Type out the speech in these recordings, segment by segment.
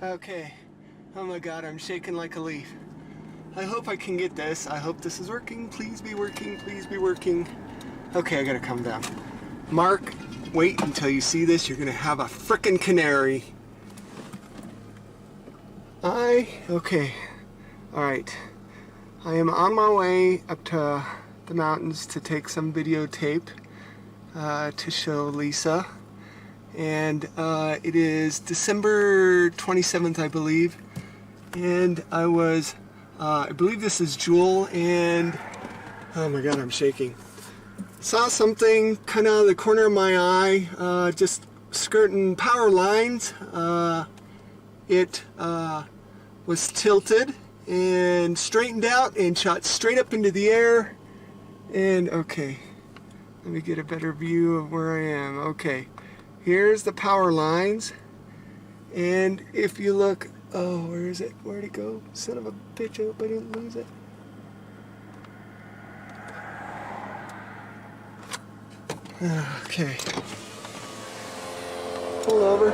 Okay. Oh my god, I'm shaking like a leaf. I hope I can get this. I hope this is working. Please be working. Please be working. Okay, I gotta calm down. Mark, wait until you see this. You're gonna have a frickin' canary. Okay. Alright. I am on my way up to the mountains to take some videotape to show Lisa. And it is December 27th, I believe. And I believe this is Jewel, and oh my god, I'm shaking. Saw something kind of out of the corner of my eye, just skirting power lines. It was tilted and straightened out and shot straight up into the air. And okay, let me get a better view of where I am. Okay, here's the power lines. And if you look, oh, where is it? Where'd it go? Son of a bitch, I hope I didn't lose it. Okay. Pull over.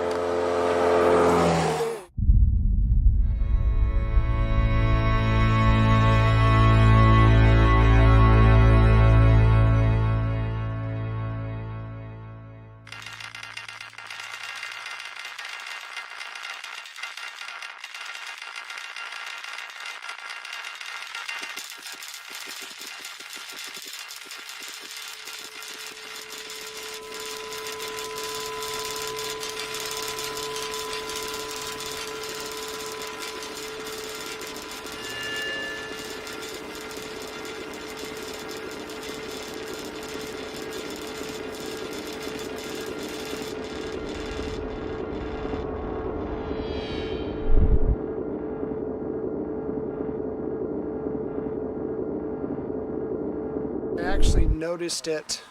I actually noticed it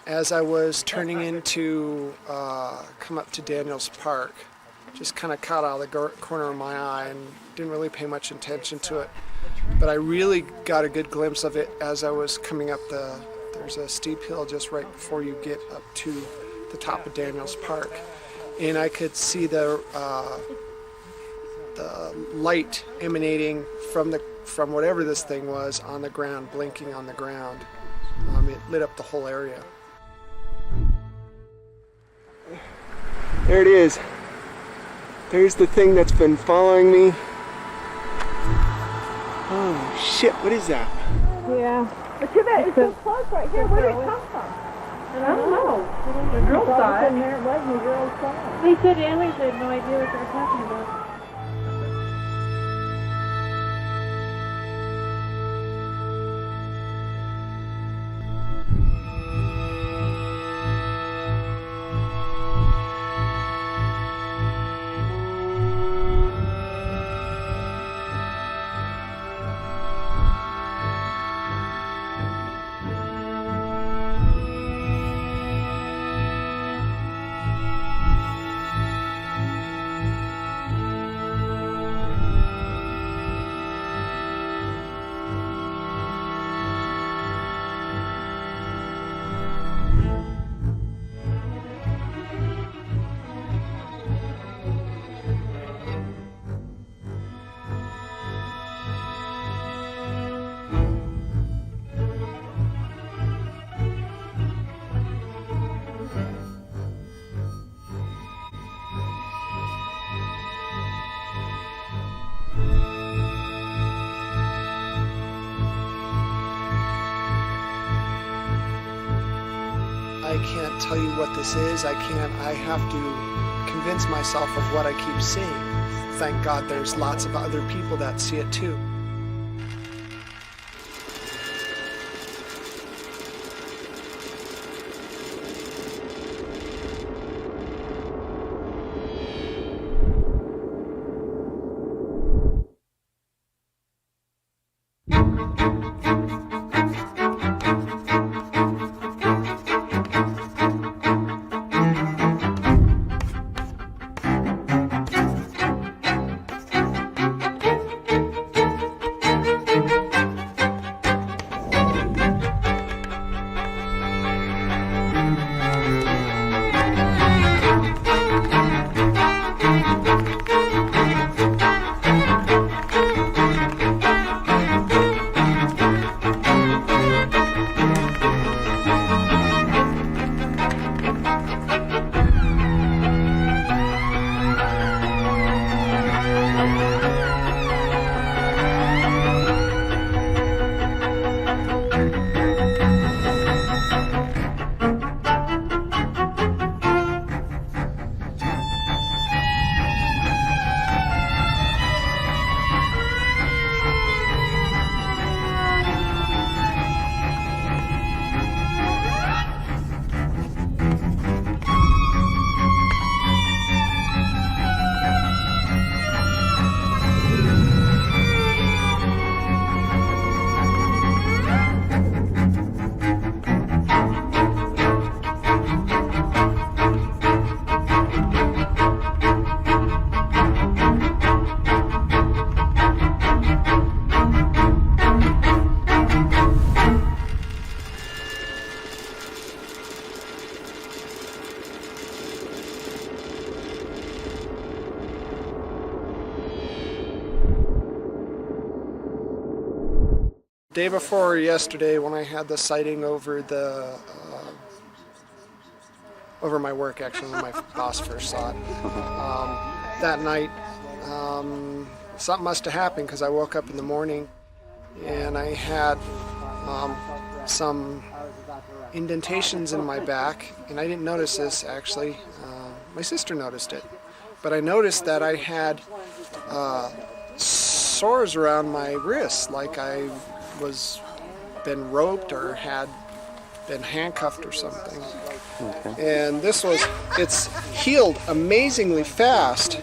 as I was turning into come up to Daniels Park. Just kind of caught out of the corner of my eye and didn't really pay much attention to it. But I really got a good glimpse of it as I was coming up there's a steep hill just right before you get up to the top of Daniels Park. And I could see the light emanating from whatever this thing was on the ground, blinking on the ground. It lit up the whole area. There it is. There's the thing that's been following me. Oh shit, what is that? Yeah. But too bad it's so close right here. Where did it come from? I don't know. The girls saw it. There it was, and the girls saw it. They said aliens had no idea what they were talking about. I can't tell you what this is. I have to convince myself of what I keep seeing. Thank God there's lots of other people that see it too. Day before yesterday, when I had the sighting over over my work, actually, when my boss first saw it, that night, something must have happened because I woke up in the morning and I had some indentations in my back, and I didn't notice this actually. My sister noticed it, but I noticed that I had sores around my wrists, like I was been roped or had been handcuffed or something. Okay. And it's healed amazingly fast.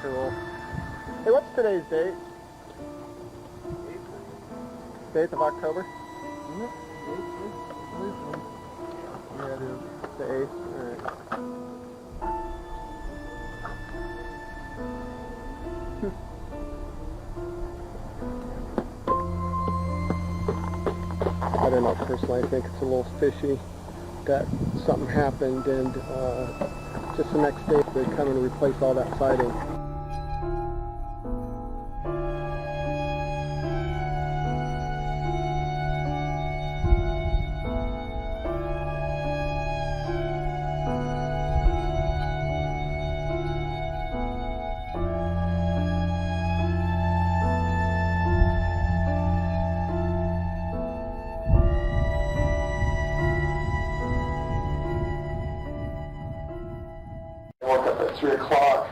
Cool. Hey, what's today's date? 8th of October? Mm-hmm. Yeah, it is. The 8th. Alright. I don't know, personally, I think it's a little fishy that something happened and just the next day they come and replace all that siding. I woke up at 3 o'clock.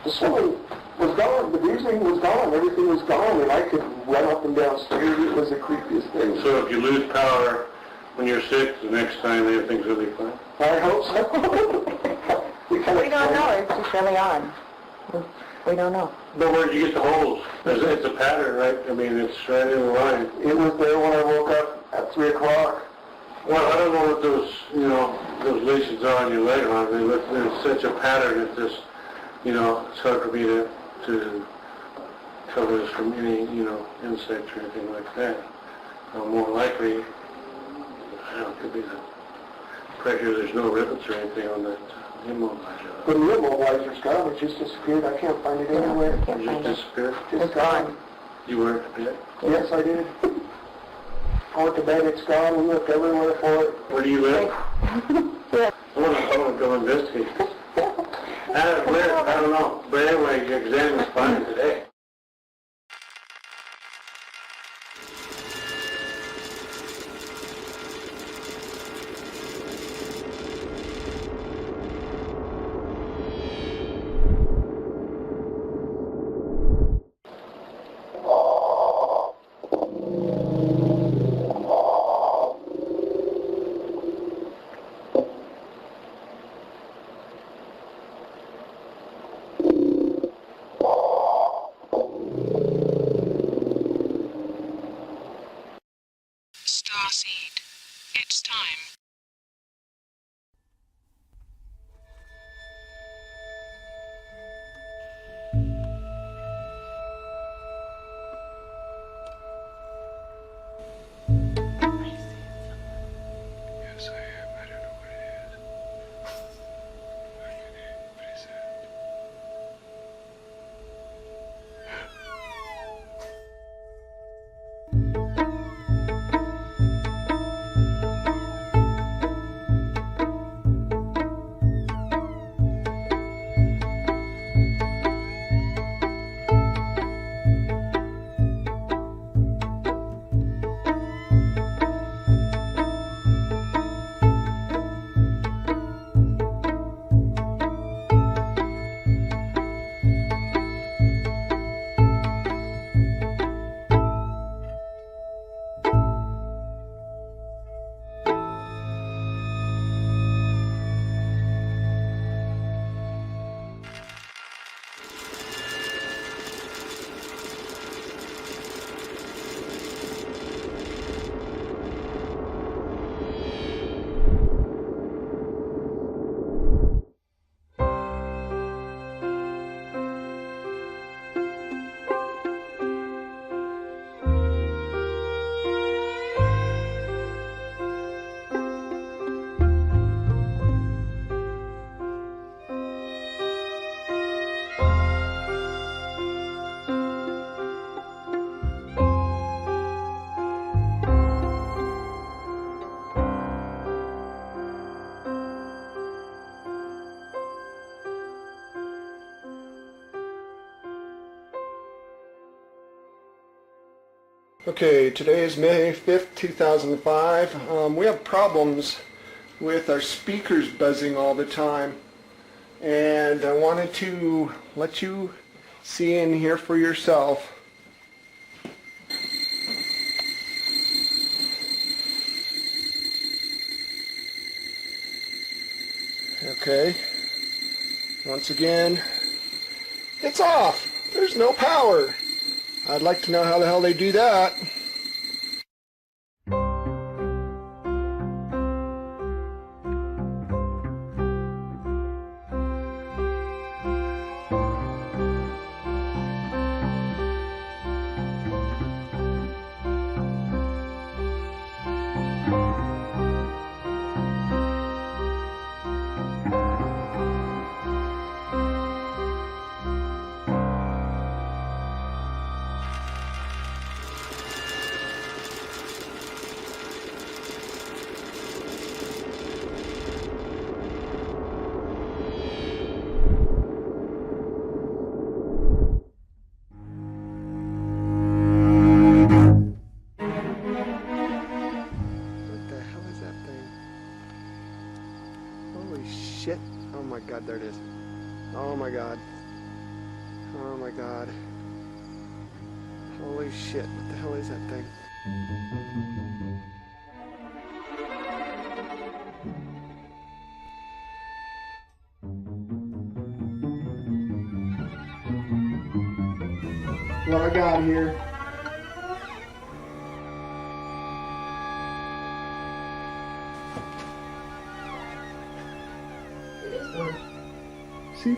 The swimming was gone, the bruising was gone, everything was gone, and I could run up and down stairs. It was the creepiest thing. So if you lose power when you're sick, the next time everything's really fine? I hope so. We don't know, it's just early on. We don't know. But where did you get the holes? It's a pattern, right? I mean, it's right in the line. It was there when I woke up at 3 o'clock. Well, I don't know what those, those lesions are on your leg, are they? But there's such a pattern that this, it's hard for me to cover this from any, insects or anything like that. More likely, I don't know, it could be the pressure. There's no rivets or anything on that immobilizer. But the immobilizer's gone. It just disappeared. I can't find it anywhere. It just disappeared? It's gone. You were at bed? Yes, I did. I went to bed. It's gone. We looked everywhere for it. Where do you live? Yeah. I want to go investigate. I don't know. But anyway, your exam is fine today. It's time. Yes, I am. I don't know what it is. What is that? Okay, today is May 5th, 2005. We have problems with our speakers buzzing all the time, and I wanted to let you see and hear for yourself. Okay, once again, it's off. There's no power. I'd like to know how the hell they do that. Shit. Oh my god, there it is. Oh my god. Oh my god. Holy shit, what the hell is that thing? What I got here? See?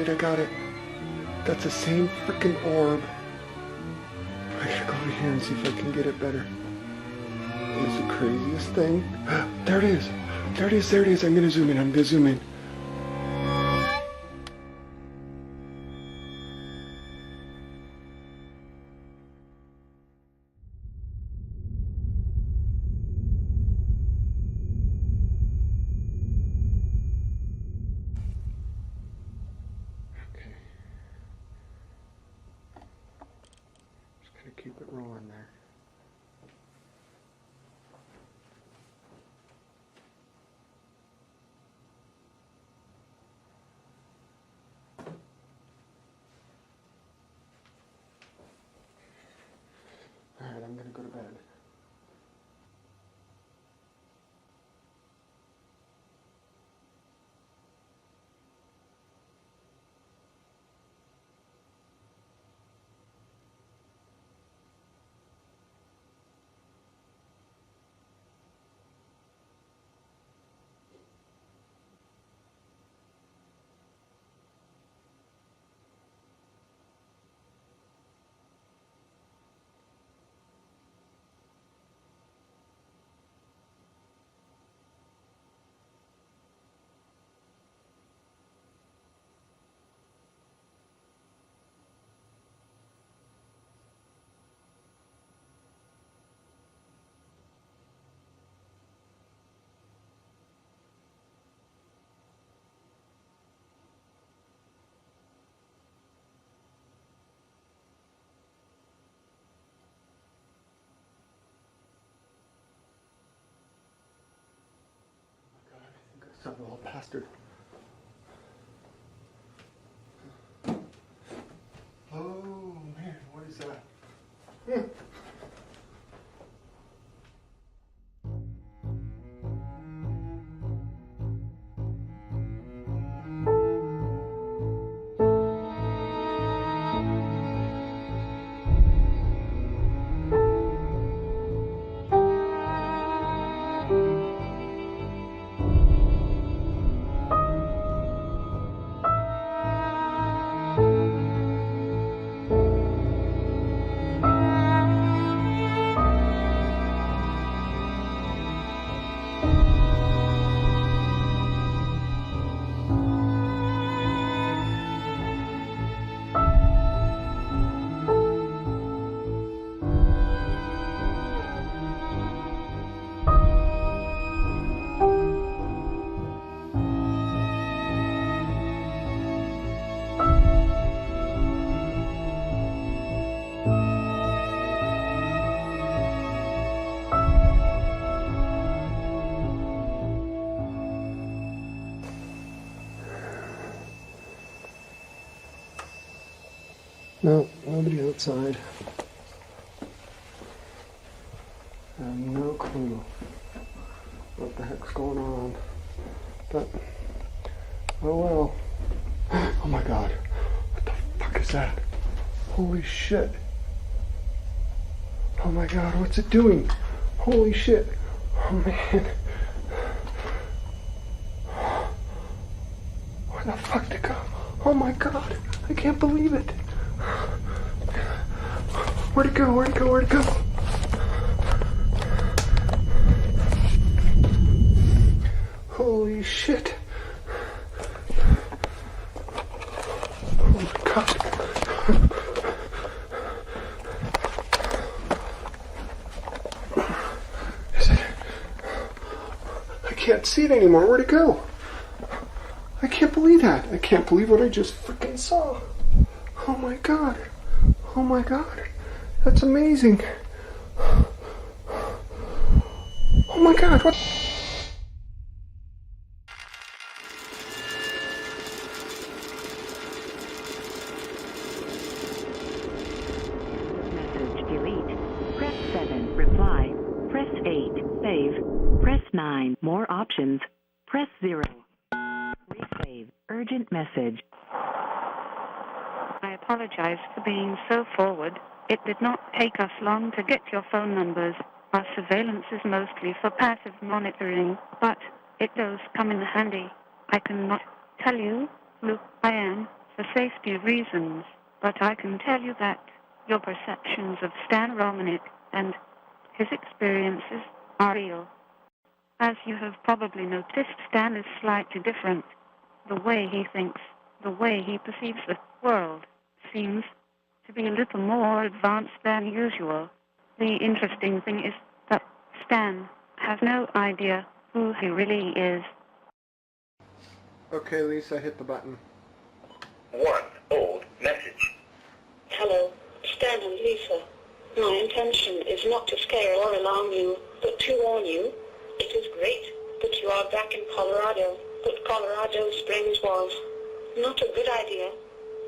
I got it. That's the same freaking orb. I gotta go over here and see if I can get it better. It's the craziest thing. There it is. There it is. There it is. I'm gonna zoom in. So we're all plastered. Oh man, what is that? No, nobody outside. I have no clue what the heck's going on. But, oh well. Oh my god. What the fuck is that? Holy shit. Oh my god, what's it doing? Holy shit. Oh man. Where the fuck did it go? Oh my god. I can't believe it. Where'd it go? Where'd it go? Where'd it go? Holy shit. Oh my god. Is it? I can't see it anymore. Where'd it go? I can't believe that. I can't believe what I just freaking saw. Oh my god. Oh my god. That's amazing. Oh my god, what? Message delete. Press 7, reply. Press 8, save. Press 9, more options. Press 0. Resave. Urgent message. I apologize for being so forward. It did not take us long to get your phone numbers. Our surveillance is mostly for passive monitoring, but it does come in handy. I cannot tell you who I am for safety reasons, but I can tell you that your perceptions of Stan Romanek and his experiences are real. As you have probably noticed, Stan is slightly different. The way he thinks, the way he perceives the world, seems to be a little more advanced than usual. The interesting thing is that Stan has no idea who he really is. Okay, Lisa, hit the button. 1 old message. Hello, Stan and Lisa. My intention is not to scare or alarm you, but to warn you. It is great that you are back in Colorado, but Colorado Springs was not a good idea.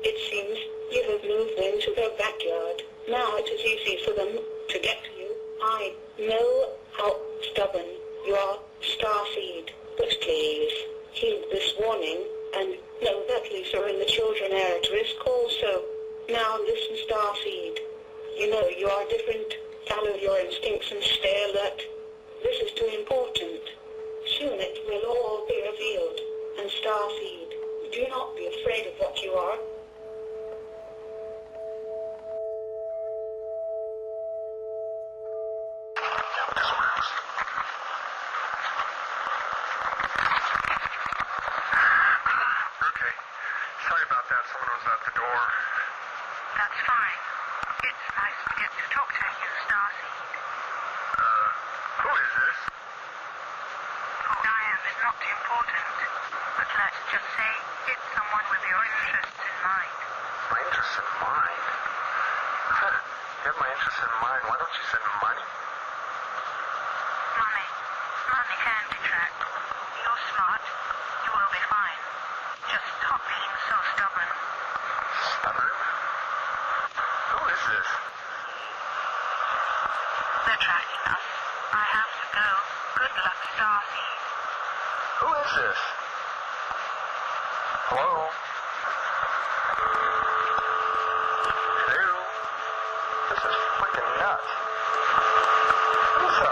It seems you have moved into their backyard. Now it is easy for them to get to you. I know how stubborn you are, Starseed, but please heed this warning and know that Lisa and the children are at risk also. Now listen, Starseed. You know you are different. Follow your instincts and stay alert. This is too important. Soon it will all be revealed. And Starseed, do not be afraid of what you are. Money can detract. You're smart. what? You will be fine. Just stop being so stubborn. Stubborn? Who is this? They're tracking us. I have to go. Good luck, Starseed. Who is this? Hello? Hello? This is freaking nuts. Lisa!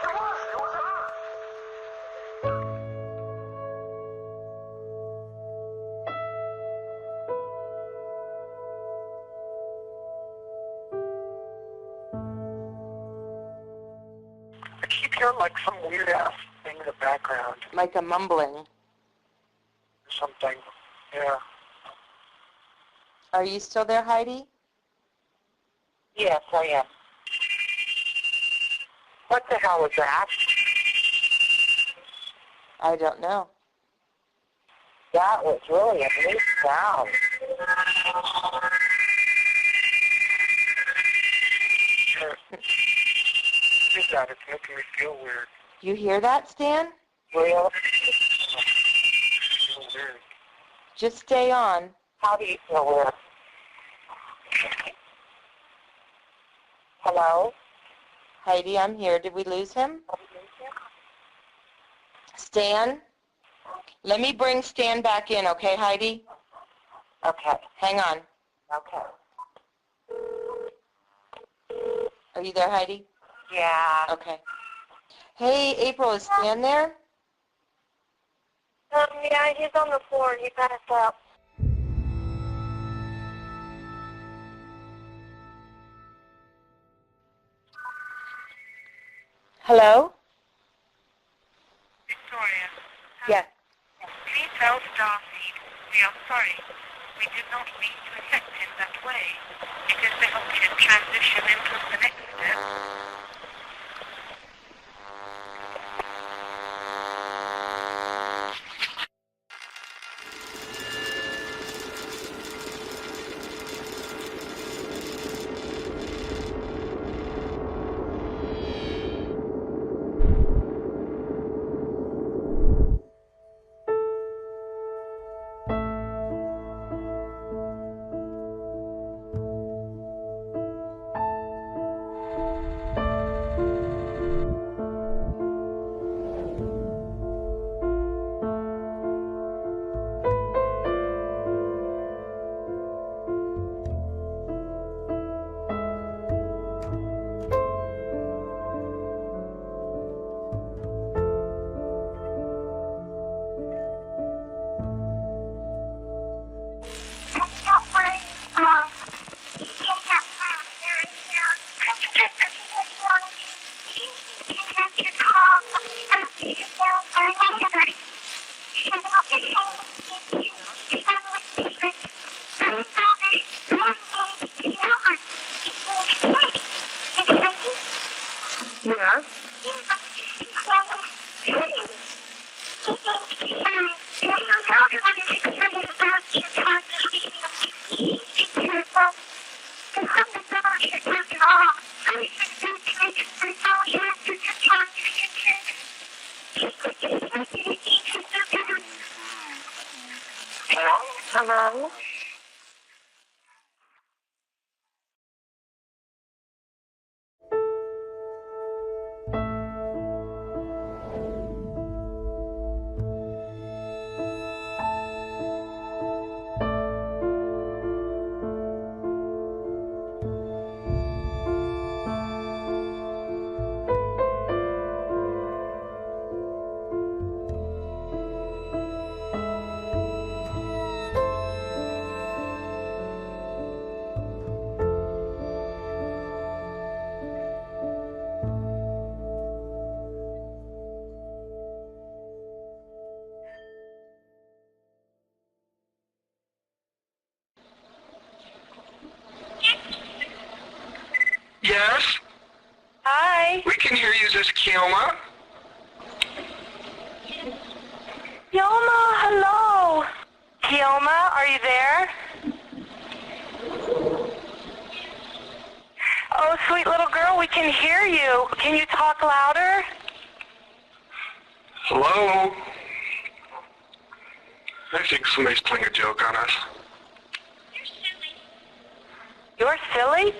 It was her! I keep hearing like some weird ass thing in the background. Like a mumbling. Something. Yeah. Are you still there, Heidi? Yes, I am. What the hell was that? I don't know. That was really a neat sound. Hear that? It's making me feel weird. You hear that, Stan? Real? Feel weird. Just stay on. How do you feel weird? Hello? Heidi, I'm here. Did we lose him? Stan? Let me bring Stan back in, okay, Heidi? Okay. Hang on. Okay. Are you there, Heidi? Yeah. Okay. Hey, April, is Stan there? Yeah, he's on the floor. He passed out. Hello? Victoria. Yes. Please tell Starseed we are sorry. We did not mean to affect him that way. It is to help him transition into the next step. Hello? Yes? Hi. We can hear you. Is this Kioma? Kioma, hello. Kioma, are you there? Oh, sweet little girl, we can hear you. Can you talk louder? Hello? I think somebody's playing a joke on us. You're silly?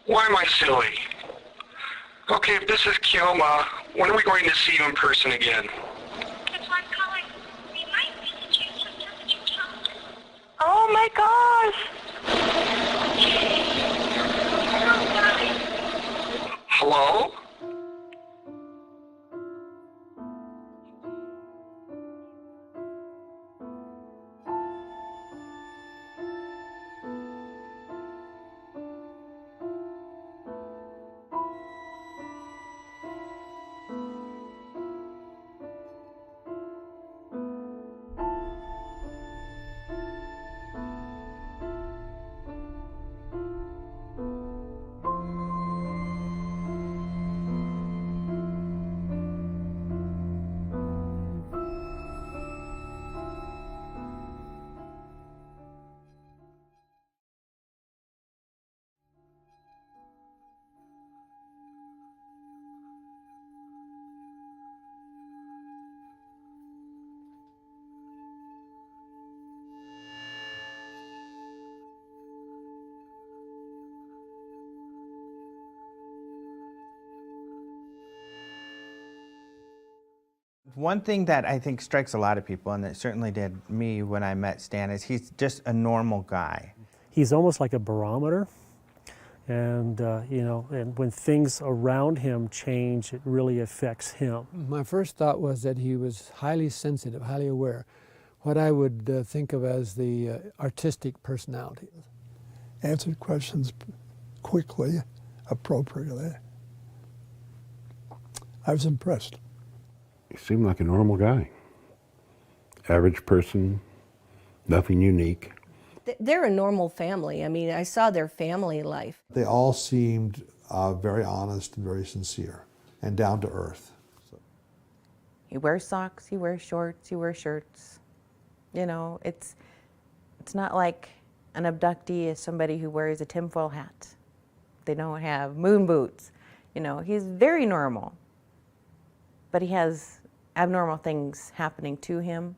Why am I silly? Okay, if this is Kioma, when are we going to see you in person again? Oh my gosh! Hello? One thing that I think strikes a lot of people, and it certainly did me when I met Stan, is he's just a normal guy. He's almost like a barometer, and you know, and when things around him change, it really affects him. My first thought was that he was highly sensitive, highly aware, what I would think of as the artistic personality. Answered questions quickly, appropriately. I was impressed. He seemed like a normal guy. Average person, nothing unique. They're a normal family. I mean, I saw their family life. They all seemed very honest and very sincere and down to earth. So. He wears socks, he wears shorts, he wears shirts. You know, it's not like an abductee is somebody who wears a tinfoil hat. They don't have moon boots. You know, he's very normal. But he has abnormal things happening to him,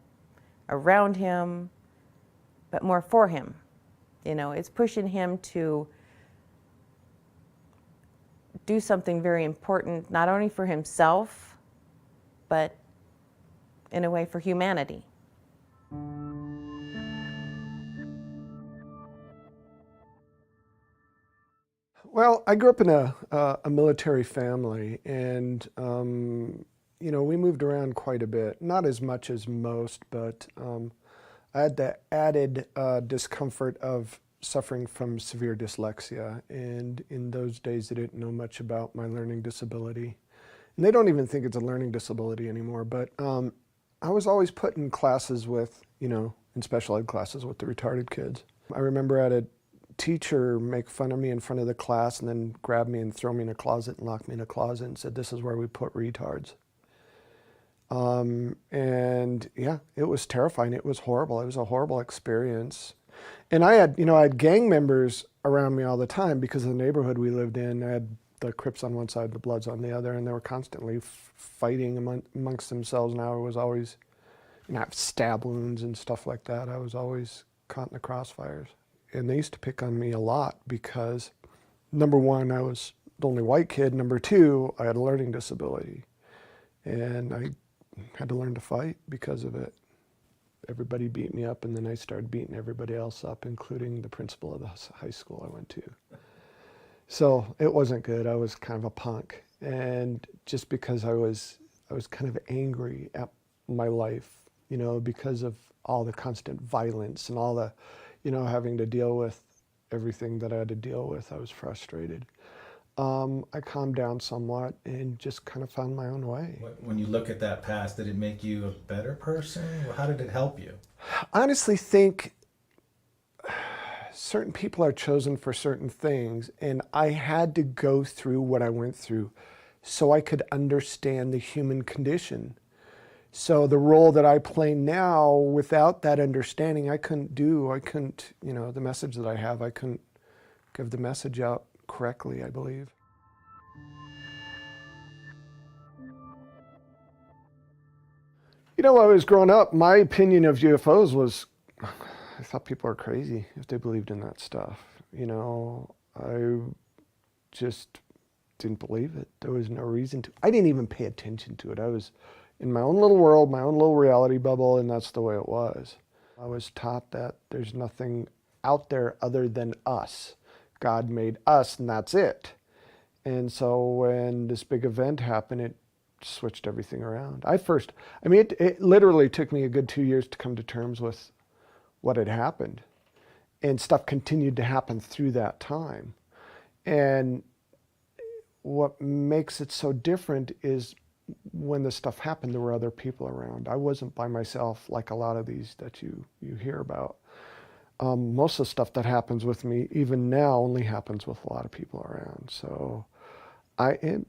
around him, but more for him. You know, it's pushing him to do something very important, not only for himself, but in a way for humanity. Well, I grew up in a military family, and you know, we moved around quite a bit. Not as much as most, but I had the added discomfort of suffering from severe dyslexia, and in those days they didn't know much about my learning disability. And they don't even think it's a learning disability anymore, but I was always put in classes with, you know, in special ed classes with the retarded kids. I remember I had a teacher make fun of me in front of the class and then grab me and throw me in a closet and lock me in a closet and said, "This is where we put retards." And yeah, it was terrifying. It was horrible. It was a horrible experience. And I had, you know, I had gang members around me all the time because of the neighborhood we lived in. I had the Crips on one side, the Bloods on the other, and they were constantly fighting amongst themselves. And I was always, you know, have stab wounds and stuff like that. I was always caught in the crossfires. And they used to pick on me a lot because, number one, I was the only white kid. Number two, I had a learning disability. And I had to learn to fight because of it. Everybody beat me up, and then I started beating everybody else up, including the principal of the high school I went to. So it wasn't good. I was kind of a punk. And just because I was kind of angry at my life, you know, because of all the constant violence and all the, you know, having to deal with everything that I had to deal with, I was frustrated. I calmed down somewhat and just kind of found my own way. When you look at that past, did it make you a better person? How did it help you? I honestly think certain people are chosen for certain things, and I had to go through what I went through so I could understand the human condition. So the role that I play now, without that understanding, I couldn't, you know, the message that I have, I couldn't give the message out correctly, I believe. You know, when I was growing up, my opinion of UFOs was, I thought people are crazy if they believed in that stuff. You know, I just didn't believe it. There was no reason to. I didn't even pay attention to it. I was in my own little world, my own little reality bubble, and that's the way it was. I was taught that there's nothing out there other than us. God made us, and that's it. And so when this big event happened, it switched everything around. It literally took me a good 2 years to come to terms with what had happened. And stuff continued to happen through that time. And what makes it so different is when this stuff happened, there were other people around. I wasn't by myself like a lot of these that you hear about. Most of the stuff that happens with me, even now, only happens with a lot of people around. So it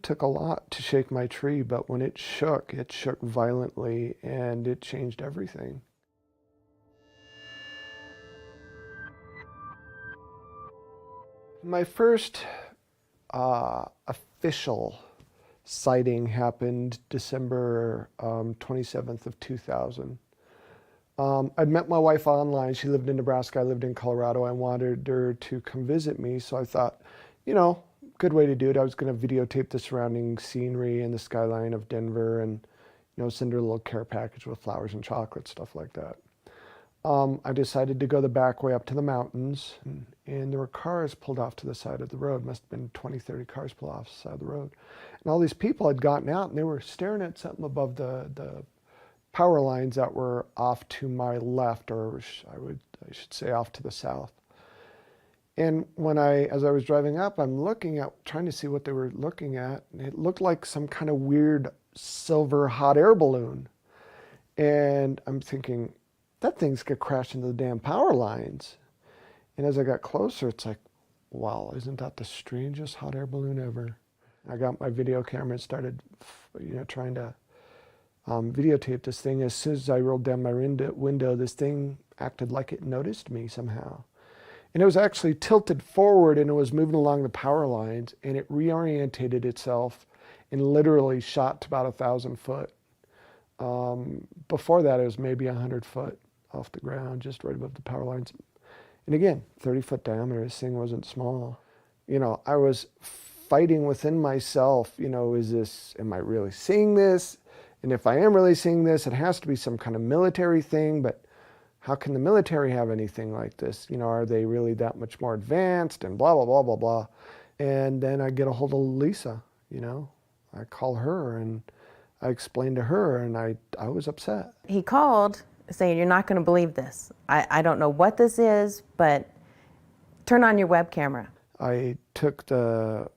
took a lot to shake my tree, but when it shook violently, and it changed everything. My first official sighting happened December 27th of 2000. I'd met my wife online. She lived in Nebraska. I lived in Colorado. I wanted her to come visit me, so I thought, good way to do it. I was going to videotape the surrounding scenery and the skyline of Denver, and send her a little care package with flowers and chocolate, stuff like that. I decided to go the back way up to the mountains, and there were cars pulled off to the side of the road. Must have been 20, 30 cars pulled off the side of the road. And all these people had gotten out, and they were staring at something above the power lines that were off to my left, or I should say off to the south. And as I was driving up, I'm trying to see what they were looking at, and it looked like some kind of weird silver hot air balloon. And I'm thinking, that thing's gonna crash into the damn power lines. And as I got closer, it's like, wow, isn't that the strangest hot air balloon ever? I got my video camera and started, trying to videotape this thing. As soon as I rolled down my window, this thing acted like it noticed me somehow. And it was actually tilted forward, and it was moving along the power lines, and it reorientated itself and literally shot to about 1,000 foot. Before that, it was maybe 100 foot off the ground, just right above the power lines. And again, 30-foot diameter, this thing wasn't small. I was fighting within myself, am I really seeing this? And if I am really seeing this, it has to be some kind of military thing, but how can the military have anything like this? Are they really that much more advanced, and blah, blah, blah, blah, blah. And then I get a hold of Lisa, I call her, and I explained to her, and I was upset. He called saying, you're not going to believe this. I don't know what this is, but turn on your web camera. I took the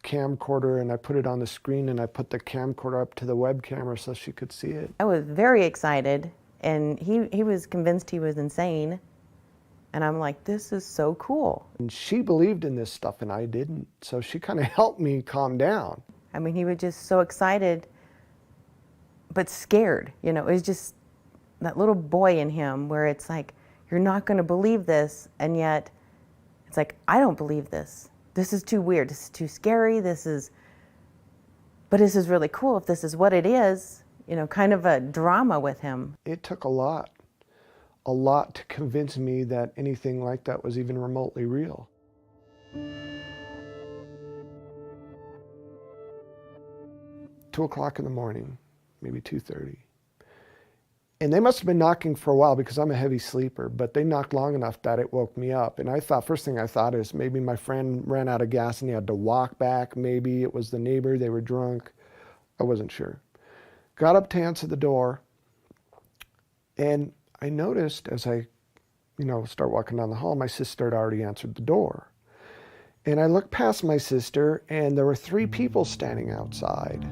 camcorder and I put it on the screen, and I put the camcorder up to the web camera so she could see it. I was very excited, and he was convinced he was insane. And I'm like, this is so cool. And she believed in this stuff and I didn't. So she kind of helped me calm down. I mean, he was just so excited, but scared. It was just that little boy in him where it's like, you're not going to believe this. And yet it's like, I don't believe this. This is too weird. This is too scary. But this is really cool if this is what it is, kind of a drama with him. It took a lot to convince me that anything like that was even remotely real. 2:00 in the morning, maybe 2:30. And they must have been knocking for a while because I'm a heavy sleeper, but they knocked long enough that it woke me up. And first thing I thought is maybe my friend ran out of gas and he had to walk back. Maybe it was the neighbor, they were drunk. I wasn't sure. Got up to answer the door, and I noticed as I, start walking down the hall, my sister had already answered the door. And I looked past my sister, and there were 3 people standing outside.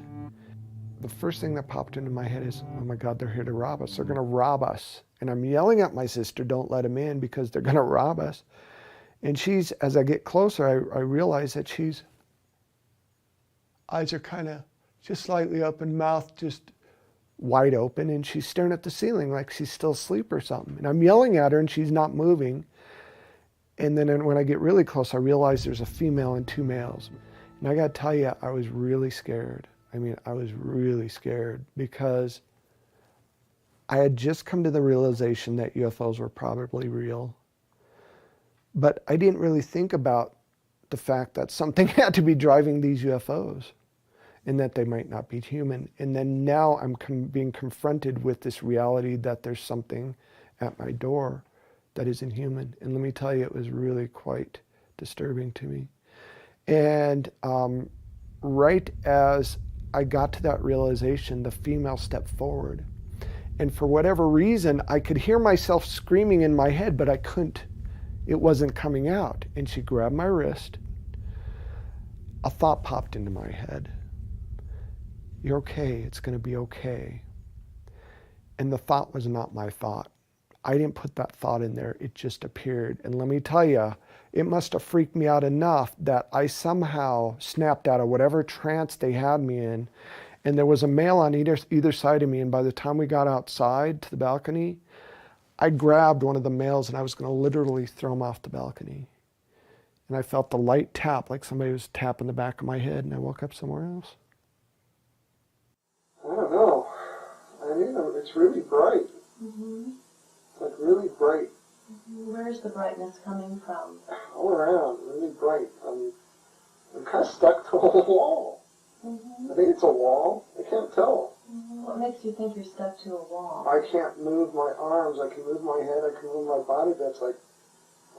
The first thing that popped into my head is, oh my God, they're here to rob us. They're going to rob us. And I'm yelling at my sister, don't let them in because they're going to rob us. And as I get closer, I realize that eyes are kind of just slightly open, mouth just wide open, and she's staring at the ceiling like she's still asleep or something. And I'm yelling at her, and she's not moving. And then when I get really close, I realize there's a female and 2 males. And I got to tell you, I was really scared. I mean, I was really scared because I had just come to the realization that UFOs were probably real. But I didn't really think about the fact that something had to be driving these UFOs and that they might not be human. And then now I'm being confronted with this reality that there's something at my door that isn't human. And let me tell you, it was really quite disturbing to me. And right as I got to that realization, the female stepped forward. And for whatever reason, I could hear myself screaming in my head, but I couldn't. It wasn't coming out. And she grabbed my wrist. A thought popped into my head. You're okay, it's gonna be okay. And the thought was not my thought. I didn't put that thought in there, it just appeared. And let me tell you, it must have freaked me out enough that I somehow snapped out of whatever trance they had me in. And there was a male on either side of me, and by the time we got outside to the balcony, I grabbed one of the males and I was gonna literally throw him off the balcony. And I felt the light tap, like somebody was tapping the back of my head, and I woke up somewhere else. I don't know. I mean, it's really bright. Mm-hmm. It's like really bright. Where's the brightness coming from? All around, really bright. I'm kind of stuck to a wall. I think it's a wall. I can't tell. What makes you think you're stuck to a wall? I can't move my arms. I can move my head. I can move my body. But it's like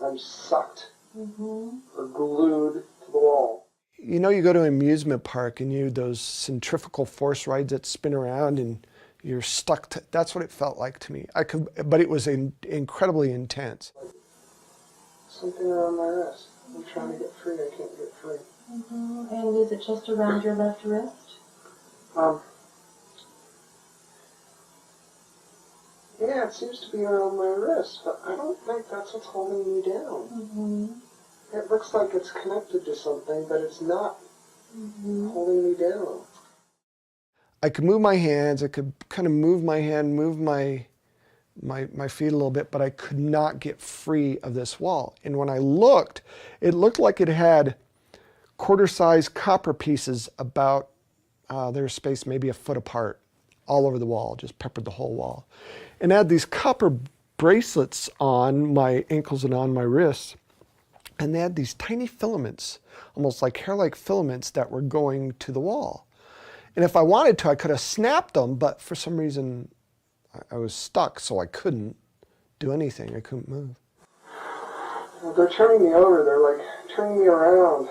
I'm sucked or glued to the wall. You know, you go to an amusement park and you those centrifugal force rides that spin around and you're stuck to, that's what it felt like to me. But it was incredibly intense. Something around my wrist. I'm trying to get free. I can't get free. And is it just around your left wrist? Yeah, it seems to be around my wrist, but I don't think that's what's holding me down. It looks like it's connected to something, but it's not holding me down. I could move my hands, I could kind of move my hand, move my feet a little bit, but I could not get free of this wall. And when I looked, it looked like it had quarter-sized copper pieces about their space maybe a foot apart, all over the wall, just peppered the whole wall. And I had these copper bracelets on my ankles and on my wrists, and they had these tiny filaments, almost like hair-like filaments that were going to the wall. And if I wanted to, I could have snapped them, but for some reason, I was stuck, so I couldn't do anything. I couldn't move. Well, they're turning me over. They're like turning me around,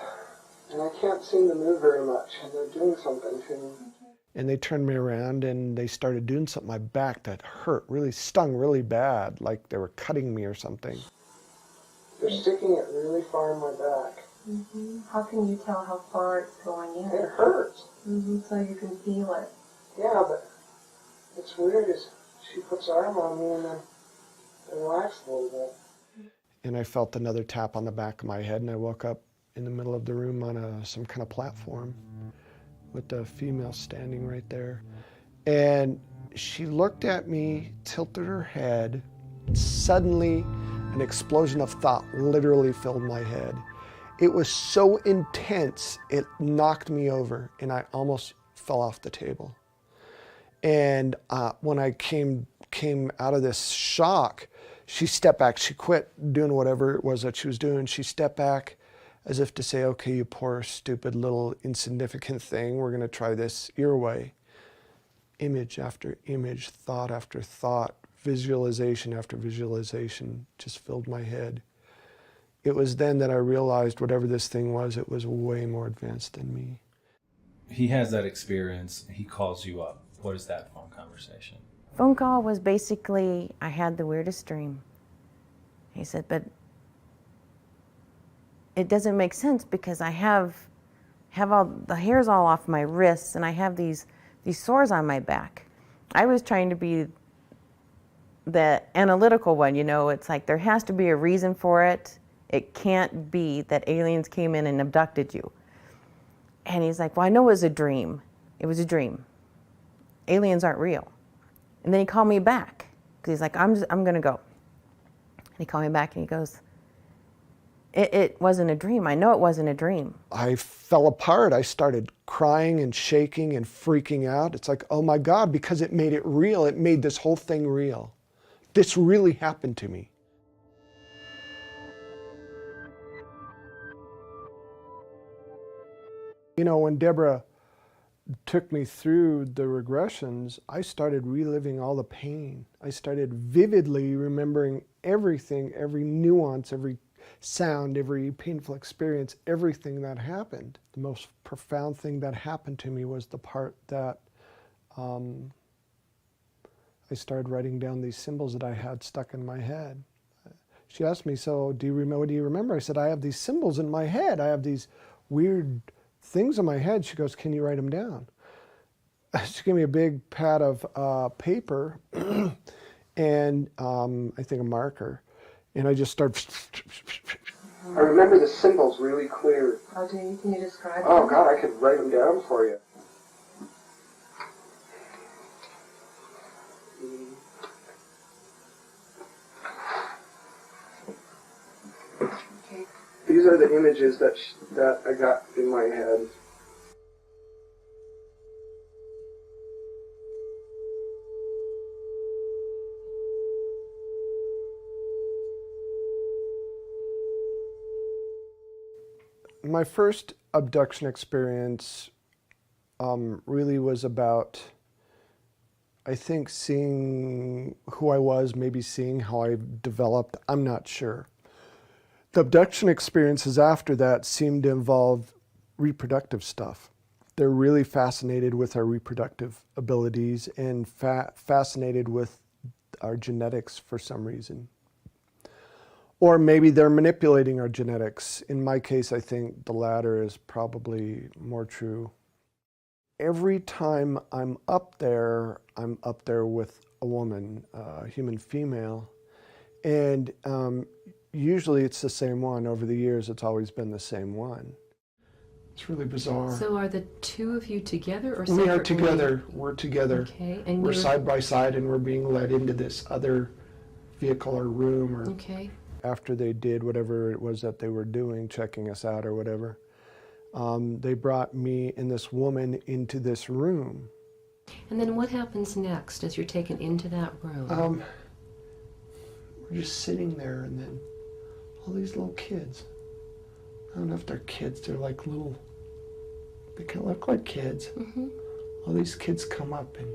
and I can't seem to move very much, and they're doing something to me. And they turned me around, and they started doing something to my back that hurt, really stung really bad, like they were cutting me or something. They're sticking it really far in my back. How can you tell how far it's going in? It hurts. So you can feel it. Yeah, but it's weird is she puts her arm on me and then it relaxed a little bit. And I felt another tap on the back of my head, and I woke up in the middle of the room on some kind of platform with the female standing right there. And she looked at me, tilted her head. Suddenly, an explosion of thought literally filled my head. It was so intense, it knocked me over, and I almost fell off the table. And when I came out of this shock, she stepped back. She quit doing whatever it was that she was doing. She stepped back as if to say, okay, you poor, stupid, little, insignificant thing, we're going to try this your way. Image after image, thought after thought, visualization after visualization just filled my head. It was then that I realized whatever this thing was, it was way more advanced than me. He has that experience. He calls you up. What is that phone conversation? Phone call was basically, I had the weirdest dream. He said, but it doesn't make sense because I have all the hairs all off my wrists and I have these sores on my back. I was trying to be the analytical one, you know, it's like there has to be a reason for it. It can't be that aliens came in and abducted you. And he's like, well, I know it was a dream. It was a dream. Aliens aren't real. And then he called me back because he's like, I'm going to go. And he called me back and he goes, It wasn't a dream. I know it wasn't a dream. I fell apart. I started crying and shaking and freaking out. It's like, oh my God, because it made it real. It made this whole thing real. This really happened to me. You know, when Deborah took me through the regressions, I started reliving all the pain. I started vividly remembering everything, every nuance, every sound, every painful experience, everything that happened. The most profound thing that happened to me was the part that I started writing down these symbols that I had stuck in my head. She asked me, so what do you remember? I said, I have these symbols in my head. I have these weird things in my head. She goes, can you write them down? She gave me a big pad of paper and I think a marker. And I just started. I remember the symbols really clear. How can you describe them? Oh God, I could write them down for you. Okay. These are the images that I got in my head. My first abduction experience really was about, I think, seeing who I was, maybe seeing how I developed. I'm not sure. The abduction experiences after that seemed to involve reproductive stuff. They're really fascinated with our reproductive abilities and fascinated with our genetics for some reason. Or maybe they're manipulating our genetics. In my case, I think the latter is probably more true. Every time I'm up there with a woman, a human female, and usually it's the same one. Over the years, it's always been the same one. It's really bizarre. So are the two of you together or separately? We are together. We're together. Okay. And we're side by side, and we're being led into this other vehicle or room. Or okay. After they did whatever it was that they were doing, checking us out or whatever, they brought me and this woman into this room. And then what happens next as you're taken into that room? We're just sitting there, and then all these little kids. I don't know if they're kids. They're like little, they kind of look like kids. Mm-hmm. All these kids come up, and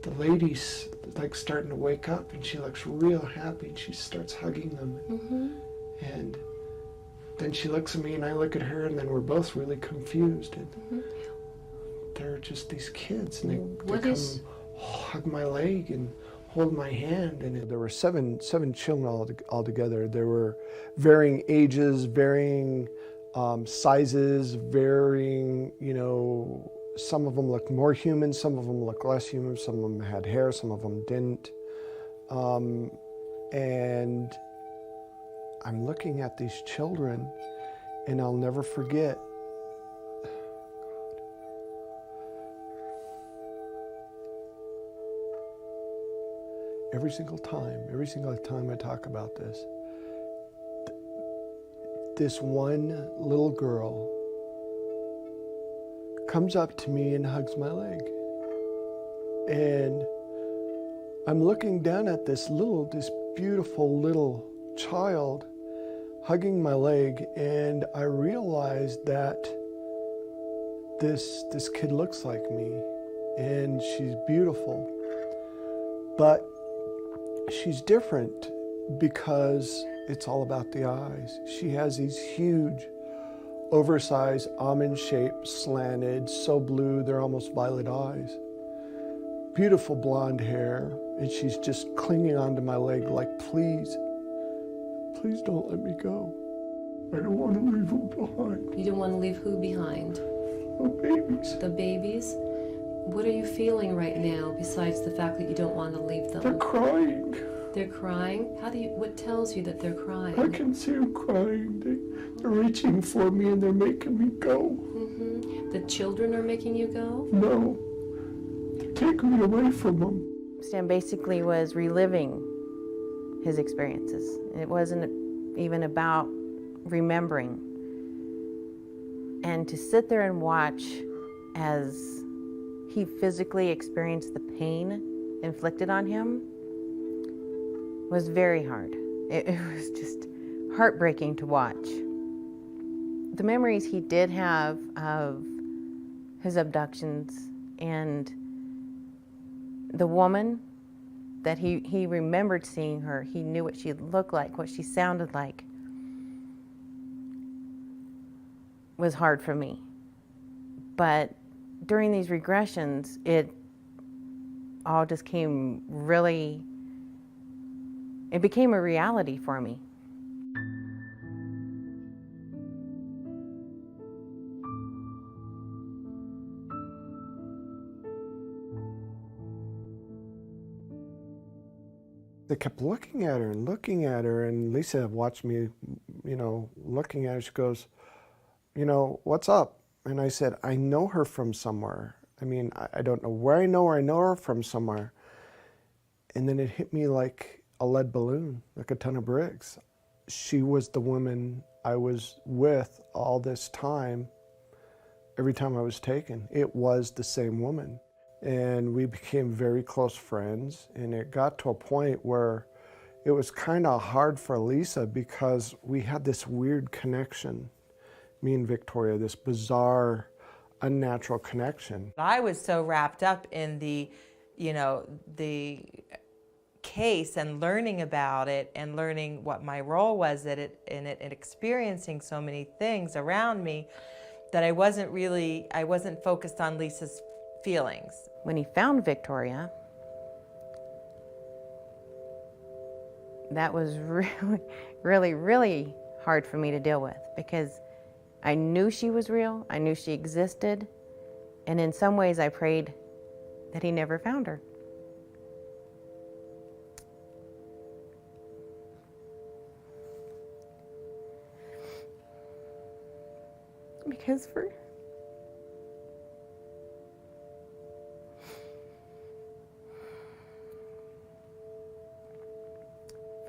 the lady's like starting to wake up, and she looks real happy, and she starts hugging them. Mm-hmm. And then she looks at me, and I look at her, and then we're both really confused. And they're just these kids, and they come hug my leg and hold my hand. And there were seven children altogether. There were varying ages, varying sizes, varying, you know, some of them looked more human, some of them looked less human, some of them had hair, some of them didn't. And I'm looking at these children, and I'll never forget, every single time I talk about this, this one little girl comes up to me and hugs my leg. And I'm looking down at this beautiful little child hugging my leg, and I realized that this kid looks like me, and she's beautiful. But she's different because it's all about the eyes. She has these huge, oversized, almond-shaped, slanted, so blue they're almost violet eyes. Beautiful blonde hair, and she's just clinging onto my leg like, please don't let me go. I don't want to leave them behind. You don't want to leave who behind? The babies. The babies? What are you feeling right now besides the fact that you don't want to leave them? They're crying. They're crying? What tells you that they're crying? I can see them crying. They're reaching for me, and they're making me go. Mm-hmm. The children are making you go? No. They're taking me away from them. Stan basically was reliving his experiences. It wasn't even about remembering. And to sit there and watch as he physically experienced the pain inflicted on him was very hard. It was just heartbreaking to watch. The memories he did have of his abductions and the woman that he remembered seeing her, he knew what she looked like, what she sounded like, was hard for me. But during these regressions, it all just came really, it became a reality for me. They kept looking at her, and Lisa watched me, you know, looking at her. She goes, you know, what's up? And I said, I know her from somewhere. I mean, I don't know where I know her. I know her from somewhere. And then it hit me like a lead balloon, like a ton of bricks. She was the woman I was with all this time, every time I was taken. It was the same woman. And we became very close friends, and it got to a point where it was kind of hard for Lisa because we had this weird connection, me and Victoria, this bizarre, unnatural connection. I was so wrapped up in the, you know, the case and learning about it and learning what my role was in it and experiencing so many things around me that I wasn't focused on Lisa's feelings. When he found Victoria, that was really hard for me to deal with because I knew she was real, I knew she existed, and in some ways I prayed that he never found her. Because for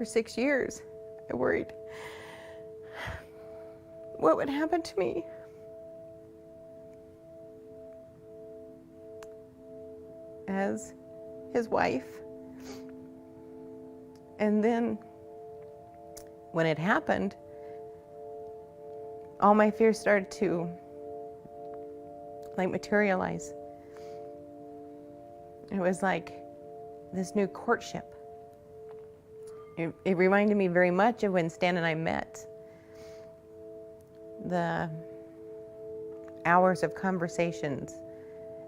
6 years, I worried what would happen to me. As his wife. And then when it happened, all my fears started to materialize. It was like this new courtship. It reminded me very much of when Stan and I met. The hours of conversations,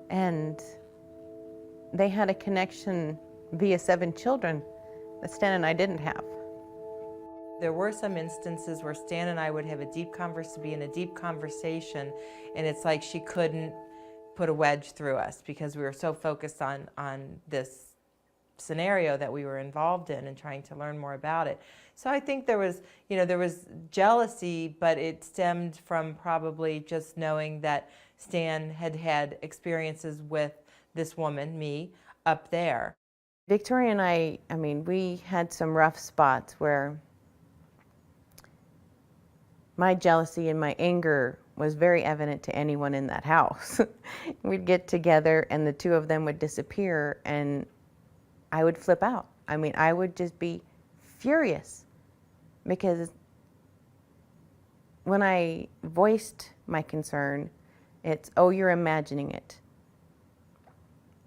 and they had a connection via 7 children that Stan and I didn't have. There were some instances where Stan and I would have be in a deep conversation, and it's like she couldn't put a wedge through us because we were so focused on this scenario that we were involved in and trying to learn more about it. So I think there was jealousy, but it stemmed from probably just knowing that Stan had had experiences with this woman, me, up there. Victoria and I mean, we had some rough spots where my jealousy and my anger was very evident to anyone in that house. We'd get together and the two of them would disappear and I would flip out. I mean, I would just be furious because when I voiced my concern, it's, oh, you're imagining it.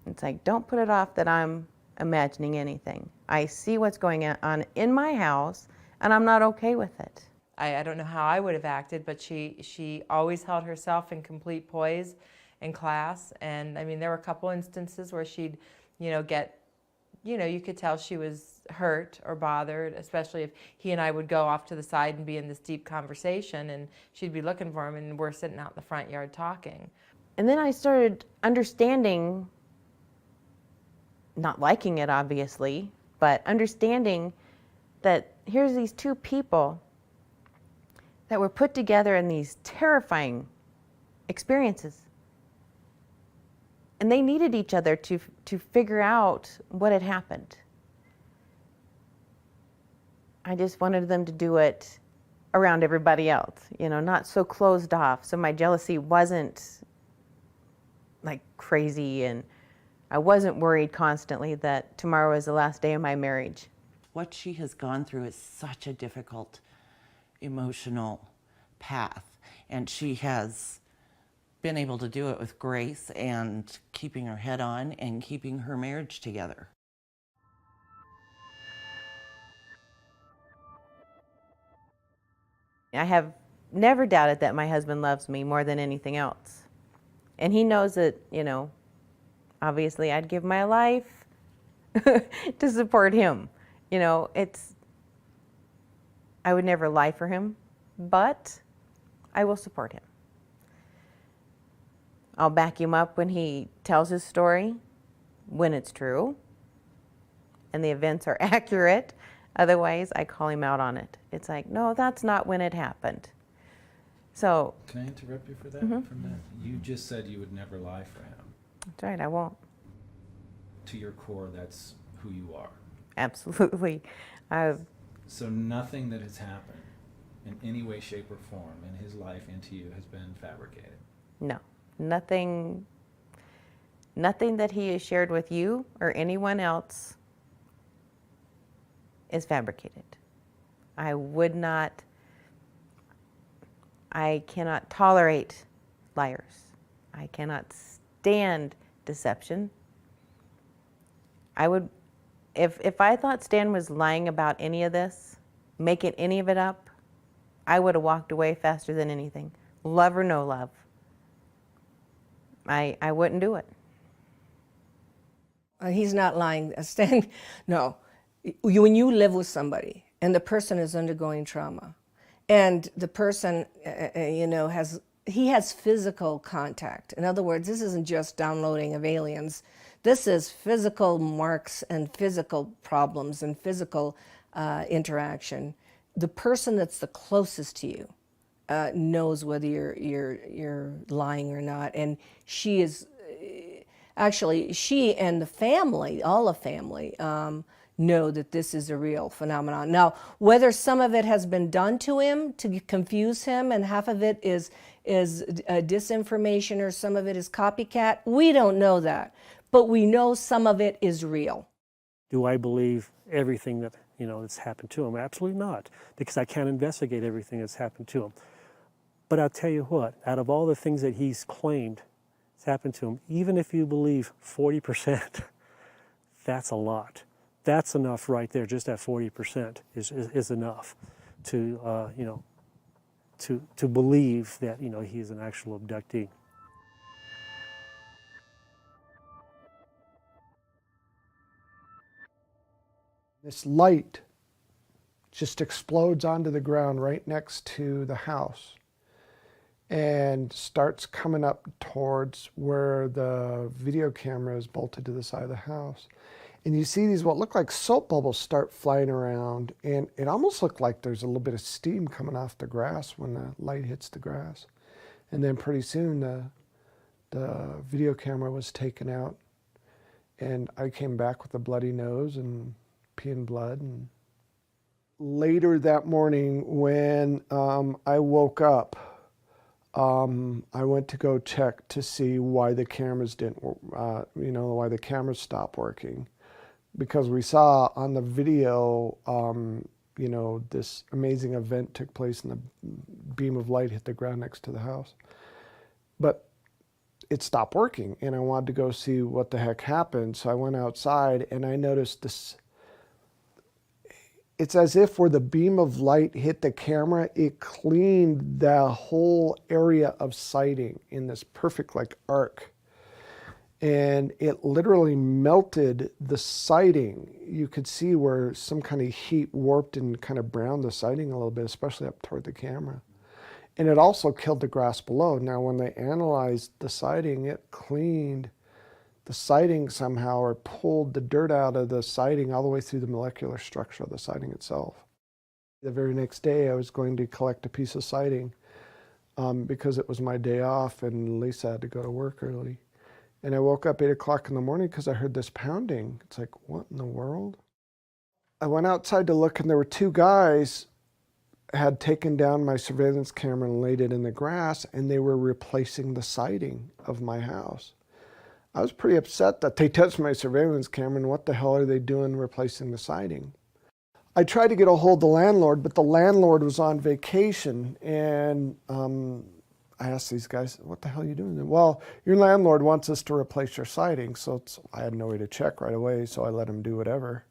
It's like, don't put it off that I'm imagining anything. I see what's going on in my house and I'm not okay with it. I don't know how I would have acted, but she always held herself in complete poise in class. And I mean, there were a couple instances where she'd, you could tell she was hurt or bothered, especially if he and I would go off to the side and be in this deep conversation and she'd be looking for him and we're sitting out in the front yard talking. And then I started understanding, not liking it obviously, but understanding that here's these two people that were put together in these terrifying experiences. And they needed each other to figure out what had happened. I just wanted them to do it around everybody else, you know, not so closed off. So my jealousy wasn't like crazy, and I wasn't worried constantly that tomorrow is the last day of my marriage. What she has gone through is such a difficult emotional path, and she has been able to do it with grace and keeping her head on and keeping her marriage together. I have never doubted that my husband loves me more than anything else. And he knows that, you know, obviously I'd give my life to support him. You know, I would never lie for him, but I will support him. I'll back him up when he tells his story, when it's true, and the events are accurate. Otherwise, I call him out on it. It's like, no, that's not when it happened. So. Can I interrupt you for that? Mm-hmm. For a minute? You just said you would never lie for him. That's right, I won't. To your core, that's who you are. Absolutely. So nothing that has happened in any way, shape, or form in his life and to you has been fabricated? No, nothing that he has shared with you or anyone else is fabricated. I cannot tolerate liars. I cannot stand deception. If I thought Stan was lying about any of this, making any of it up, I would have walked away faster than anything. Love or no love. I wouldn't do it. He's not lying. Stan, no. When you live with somebody and the person is undergoing trauma and the person, you know, has physical contact. In other words, this isn't just downloading of aliens. This is physical marks and physical problems and physical interaction. The person that's the closest to you knows whether you're lying or not, and she is actually, she and the family, all the family, know that this is a real phenomenon. Now, whether some of it has been done to him to confuse him and half of it is disinformation or some of it is copycat, we don't know that. But we know some of it is real. Do I believe everything that, you know, that's happened to him? Absolutely not, because I can't investigate everything that's happened to him. But I'll tell you what, out of all the things that he's claimed has happened to him, even if you believe 40%, that's a lot. That's enough right there. Just that 40% is enough to, you know, to believe that, you know, he's an actual abductee. This light just explodes onto the ground right next to the house and starts coming up towards where the video camera is bolted to the side of the house. And you see these what look like soap bubbles start flying around, and it almost looked like there's a little bit of steam coming off the grass when the light hits the grass. And then pretty soon the video camera was taken out, and I came back with a bloody nose and peeing blood. And later that morning when I woke up, I went to go check to see why the cameras didn't, you know, why the cameras stopped working. Because we saw on the video, you know, this amazing event took place and the beam of light hit the ground next to the house. But it stopped working, and I wanted to go see what the heck happened. So I went outside and I noticed this. It's as if where the beam of light hit the camera, it cleaned the whole area of sighting in this perfect like arc. And it literally melted the siding. You could see where some kind of heat warped and kind of browned the siding a little bit, especially up toward the camera. And it also killed the grass below. Now, when they analyzed the siding, it cleaned the siding somehow, or pulled the dirt out of the siding all the way through the molecular structure of the siding itself. The very next day, I was going to collect a piece of siding because it was my day off and Lisa had to go to work early. And I woke up 8 o'clock in the morning because I heard this pounding. It's like, what in the world? I went outside to look, and there were two guys had taken down my surveillance camera and laid it in the grass, and they were replacing the siding of my house. I was pretty upset that they touched my surveillance camera, and what the hell are they doing replacing the siding? I tried to get a hold of the landlord, but the landlord was on vacation, and I asked these guys, what the hell are you doing? Well, your landlord wants us to replace your siding, so I had no way to check right away, so I let him do whatever.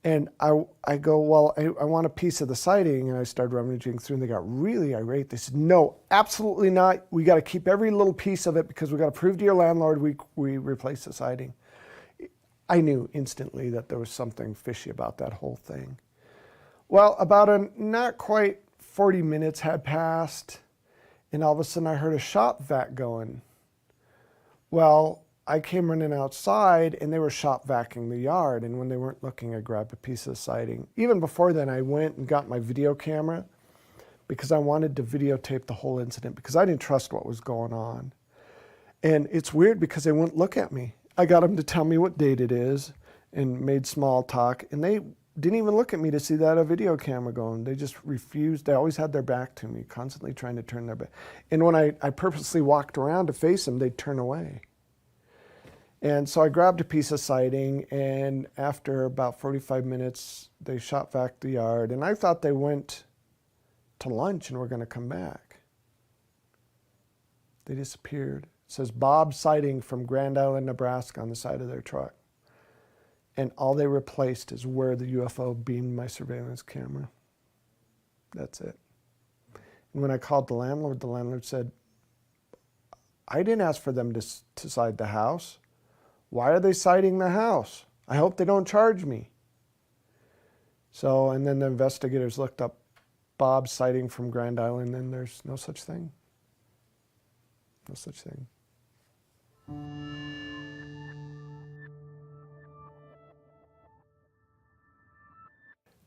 And I go, well, I want a piece of the siding, and I started rummaging through, and they got really irate. They said, no, absolutely not. We got to keep every little piece of it because we got to prove to your landlord we replace the siding. I knew instantly that there was something fishy about that whole thing. Well, about not quite 40 minutes had passed, and all of a sudden I heard a shop vac going. Well, I came running outside, and they were shop vacuuming the yard, and when they weren't looking, I grabbed a piece of siding. Even before then, I went and got my video camera because I wanted to videotape the whole incident because I didn't trust what was going on. And it's weird because they wouldn't look at me. I got them to tell me what date it is and made small talk, and they didn't even look at me to see that a video camera going. They just refused. They always had their back to me, constantly trying to turn their back. And when I purposely walked around to face them, they'd turn away. And so I grabbed a piece of siding, and after about 45 minutes, they shop vac the yard, and I thought they went to lunch and were going to come back. They disappeared. It says Bob Siding from Grand Island, Nebraska on the side of their truck. And all they replaced is where the UFO beamed my surveillance camera. That's it. And when I called the landlord said, I didn't ask for them to side the house. Why are they siding the house? I hope they don't charge me. So, and then the investigators looked up Bob Siding from Grand Island, and there's no such thing. No such thing.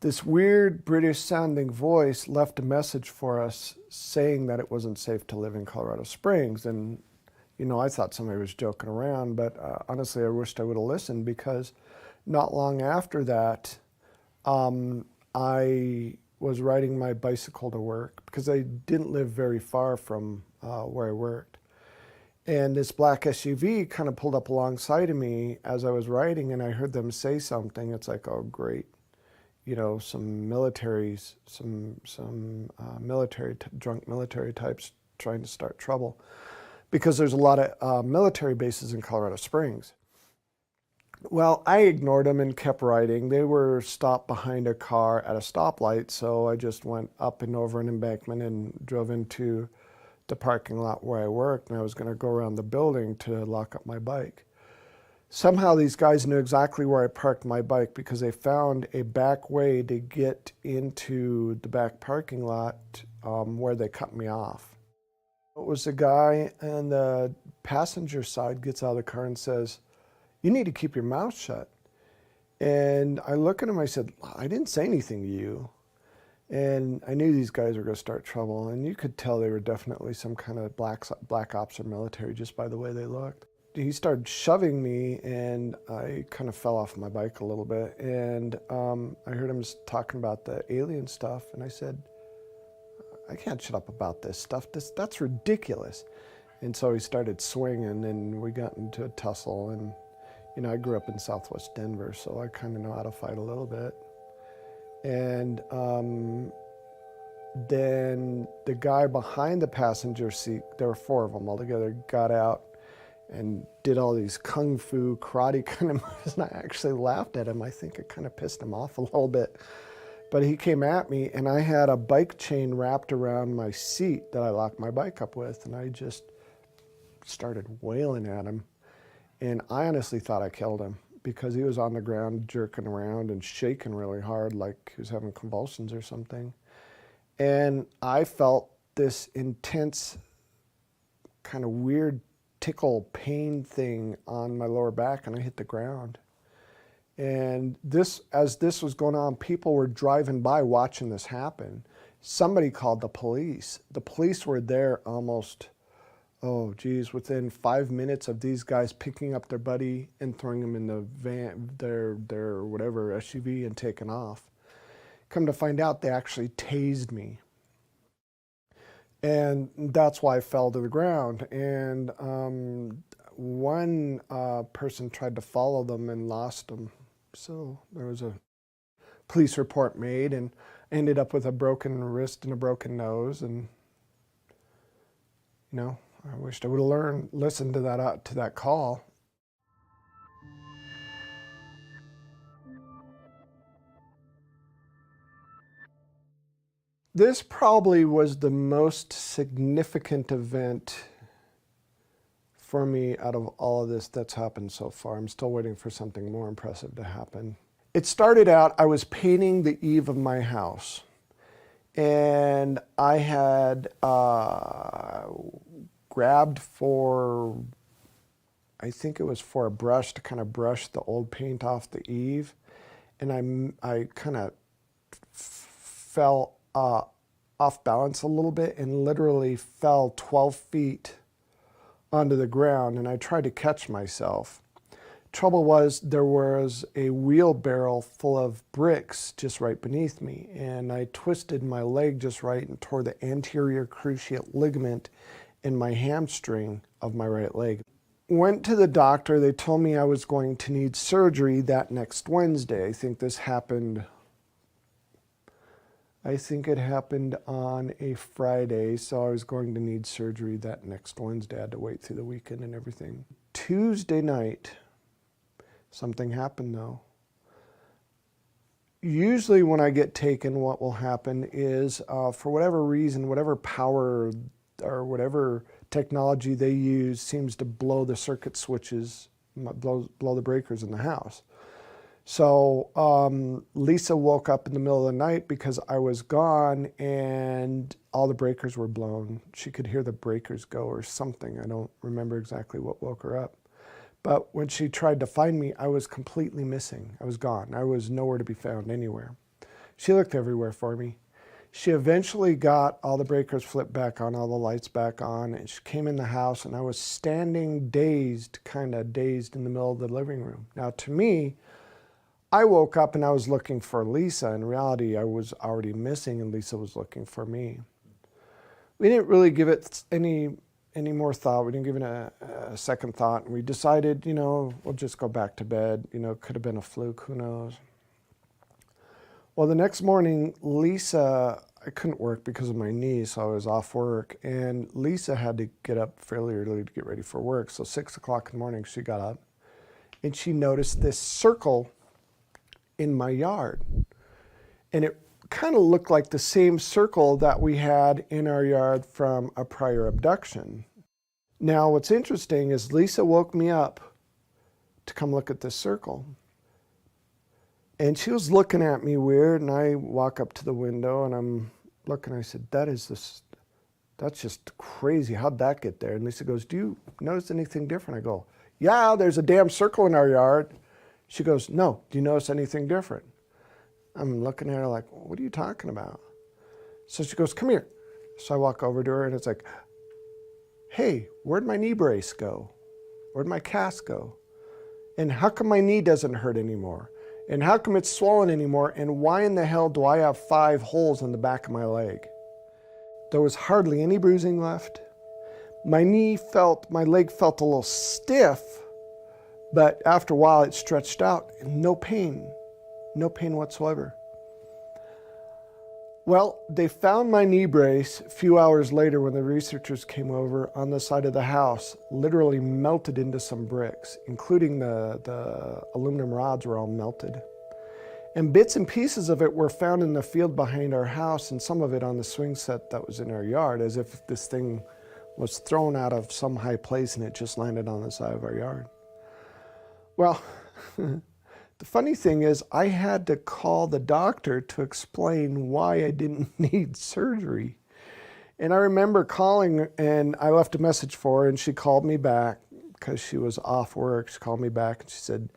This weird British sounding voice left a message for us saying that it wasn't safe to live in Colorado Springs. And you know, I thought somebody was joking around, but honestly, I wished I would have listened because not long after that, I was riding my bicycle to work because I didn't live very far from where I worked. And this black SUV kind of pulled up alongside of me as I was riding, and I heard them say something. It's like, oh, great. You know, some militaries, drunk military types trying to start trouble. Because there's a lot of military bases in Colorado Springs. Well, I ignored them and kept riding. They were stopped behind a car at a stoplight, so I just went up and over an embankment and drove into the parking lot where I worked, and I was going to go around the building to lock up my bike. Somehow these guys knew exactly where I parked my bike because they found a back way to get into the back parking lot where they cut me off. It was a guy on the passenger side gets out of the car and says, you need to keep your mouth shut. And I look at him, I said, I didn't say anything to you. And I knew these guys were going to start trouble. And you could tell they were definitely some kind of black ops or military just by the way they looked. He started shoving me, and I kind of fell off my bike a little bit. And I heard him talking about the alien stuff. And I said, I can't shut up about this stuff. That's ridiculous. And so he started swinging, and we got into a tussle. And, you know, I grew up in Southwest Denver, so I kind of know how to fight a little bit. And then the guy behind the passenger seat, there were 4 of them altogether, got out and did all these kung fu karate kind of moves. And I actually laughed at him. I think it kind of pissed him off a little bit. But he came at me, and I had a bike chain wrapped around my seat that I locked my bike up with, and I just started wailing at him. And I honestly thought I killed him because he was on the ground jerking around and shaking really hard like he was having convulsions or something. And I felt this intense kind of weird tickle pain thing on my lower back, and I hit the ground. And as this was going on, people were driving by watching this happen. Somebody called the police. The police were there almost, within 5 minutes of these guys picking up their buddy and throwing him in the van, their whatever SUV, and taking off. Come to find out, they actually tased me. And that's why I fell to the ground. And one person tried to follow them and lost them. So there was a police report made, and ended up with a broken wrist and a broken nose. And, you know, I wished I would have listened to that call. This probably was the most significant event for me out of all of this that's happened so far. I'm still waiting for something more impressive to happen. It started out, I was painting the eave of my house, and I had grabbed for, I think it was for a brush to kind of brush the old paint off the eave, and I kind of fell off balance a little bit and literally fell 12 feet onto the ground, and I tried to catch myself. Trouble was, there was a wheelbarrow full of bricks just right beneath me, and I twisted my leg just right and tore the anterior cruciate ligament in my hamstring of my right leg. Went to the doctor. They told me I was going to need surgery that next Wednesday. I think it happened on a Friday, so I was going to need surgery that next Wednesday. I had to wait through the weekend and everything. Tuesday night, something happened though. Usually when I get taken, what will happen is, for whatever reason, whatever power or whatever technology they use seems to blow the circuit switches, blow the breakers in the house. So Lisa woke up in the middle of the night because I was gone and all the breakers were blown. She could hear the breakers go or something. I don't remember exactly what woke her up. But when she tried to find me, I was completely missing. I was gone. I was nowhere to be found anywhere. She looked everywhere for me. She eventually got all the breakers flipped back on, all the lights back on, and she came in the house, and I was standing dazed, kind of dazed in the middle of the living room. Now, to me, I woke up and I was looking for Lisa. In reality, I was already missing, and Lisa was looking for me. We didn't really give it any more thought. We didn't give it a second thought. And we decided, you know, we'll just go back to bed. You know, it could have been a fluke, who knows. Well, the next morning, Lisa, I couldn't work because of my knee, so I was off work. And Lisa had to get up fairly early to get ready for work. So 6 o'clock in the morning, she got up and she noticed this circle in my yard. And it kind of looked like the same circle that we had in our yard from a prior abduction. Now, what's interesting is Lisa woke me up to come look at this circle. And she was looking at me weird, and I walk up to the window and I'm looking, I said, that's just crazy. How'd that get there? And Lisa goes, do you notice anything different? I go, yeah, there's a damn circle in our yard. She goes, no, do you notice anything different? I'm looking at her like, what are you talking about? So she goes, come here. So I walk over to her and it's like, hey, where'd my knee brace go? Where'd my cast go? And how come my knee doesn't hurt anymore? And how come it's swollen anymore? And why in the hell do I have 5 holes in the back of my leg? There was hardly any bruising left. My leg felt a little stiff, but after a while it stretched out and no pain whatsoever. Well, they found my knee brace a few hours later when the researchers came over on the side of the house, literally melted into some bricks, including the aluminum rods were all melted. And bits and pieces of it were found in the field behind our house and some of it on the swing set that was in our yard, as if this thing was thrown out of some high place and it just landed on the side of our yard. Well, the funny thing is I had to call the doctor to explain why I didn't need surgery. And I remember calling and I left a message for her and she called me back because she was off work. She called me back and she said,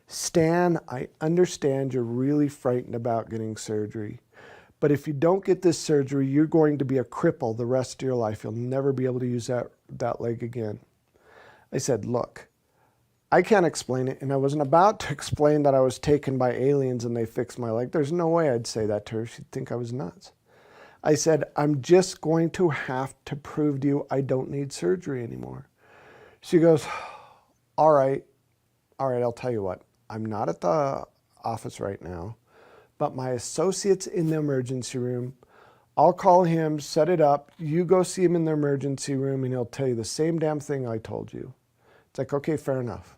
Stan, I understand you're really frightened about getting surgery, but if you don't get this surgery, you're going to be a cripple the rest of your life. You'll never be able to use that leg again. I said, look, I can't explain it, and I wasn't about to explain that I was taken by aliens and they fixed my leg. There's no way I'd say that to her. She'd think I was nuts. I said, I'm just going to have to prove to you I don't need surgery anymore. She goes, all right, I'll tell you what. I'm not at the office right now, but my associate's in the emergency room. I'll call him, set it up. You go see him in the emergency room, and he'll tell you the same damn thing I told you. It's like, okay, fair enough.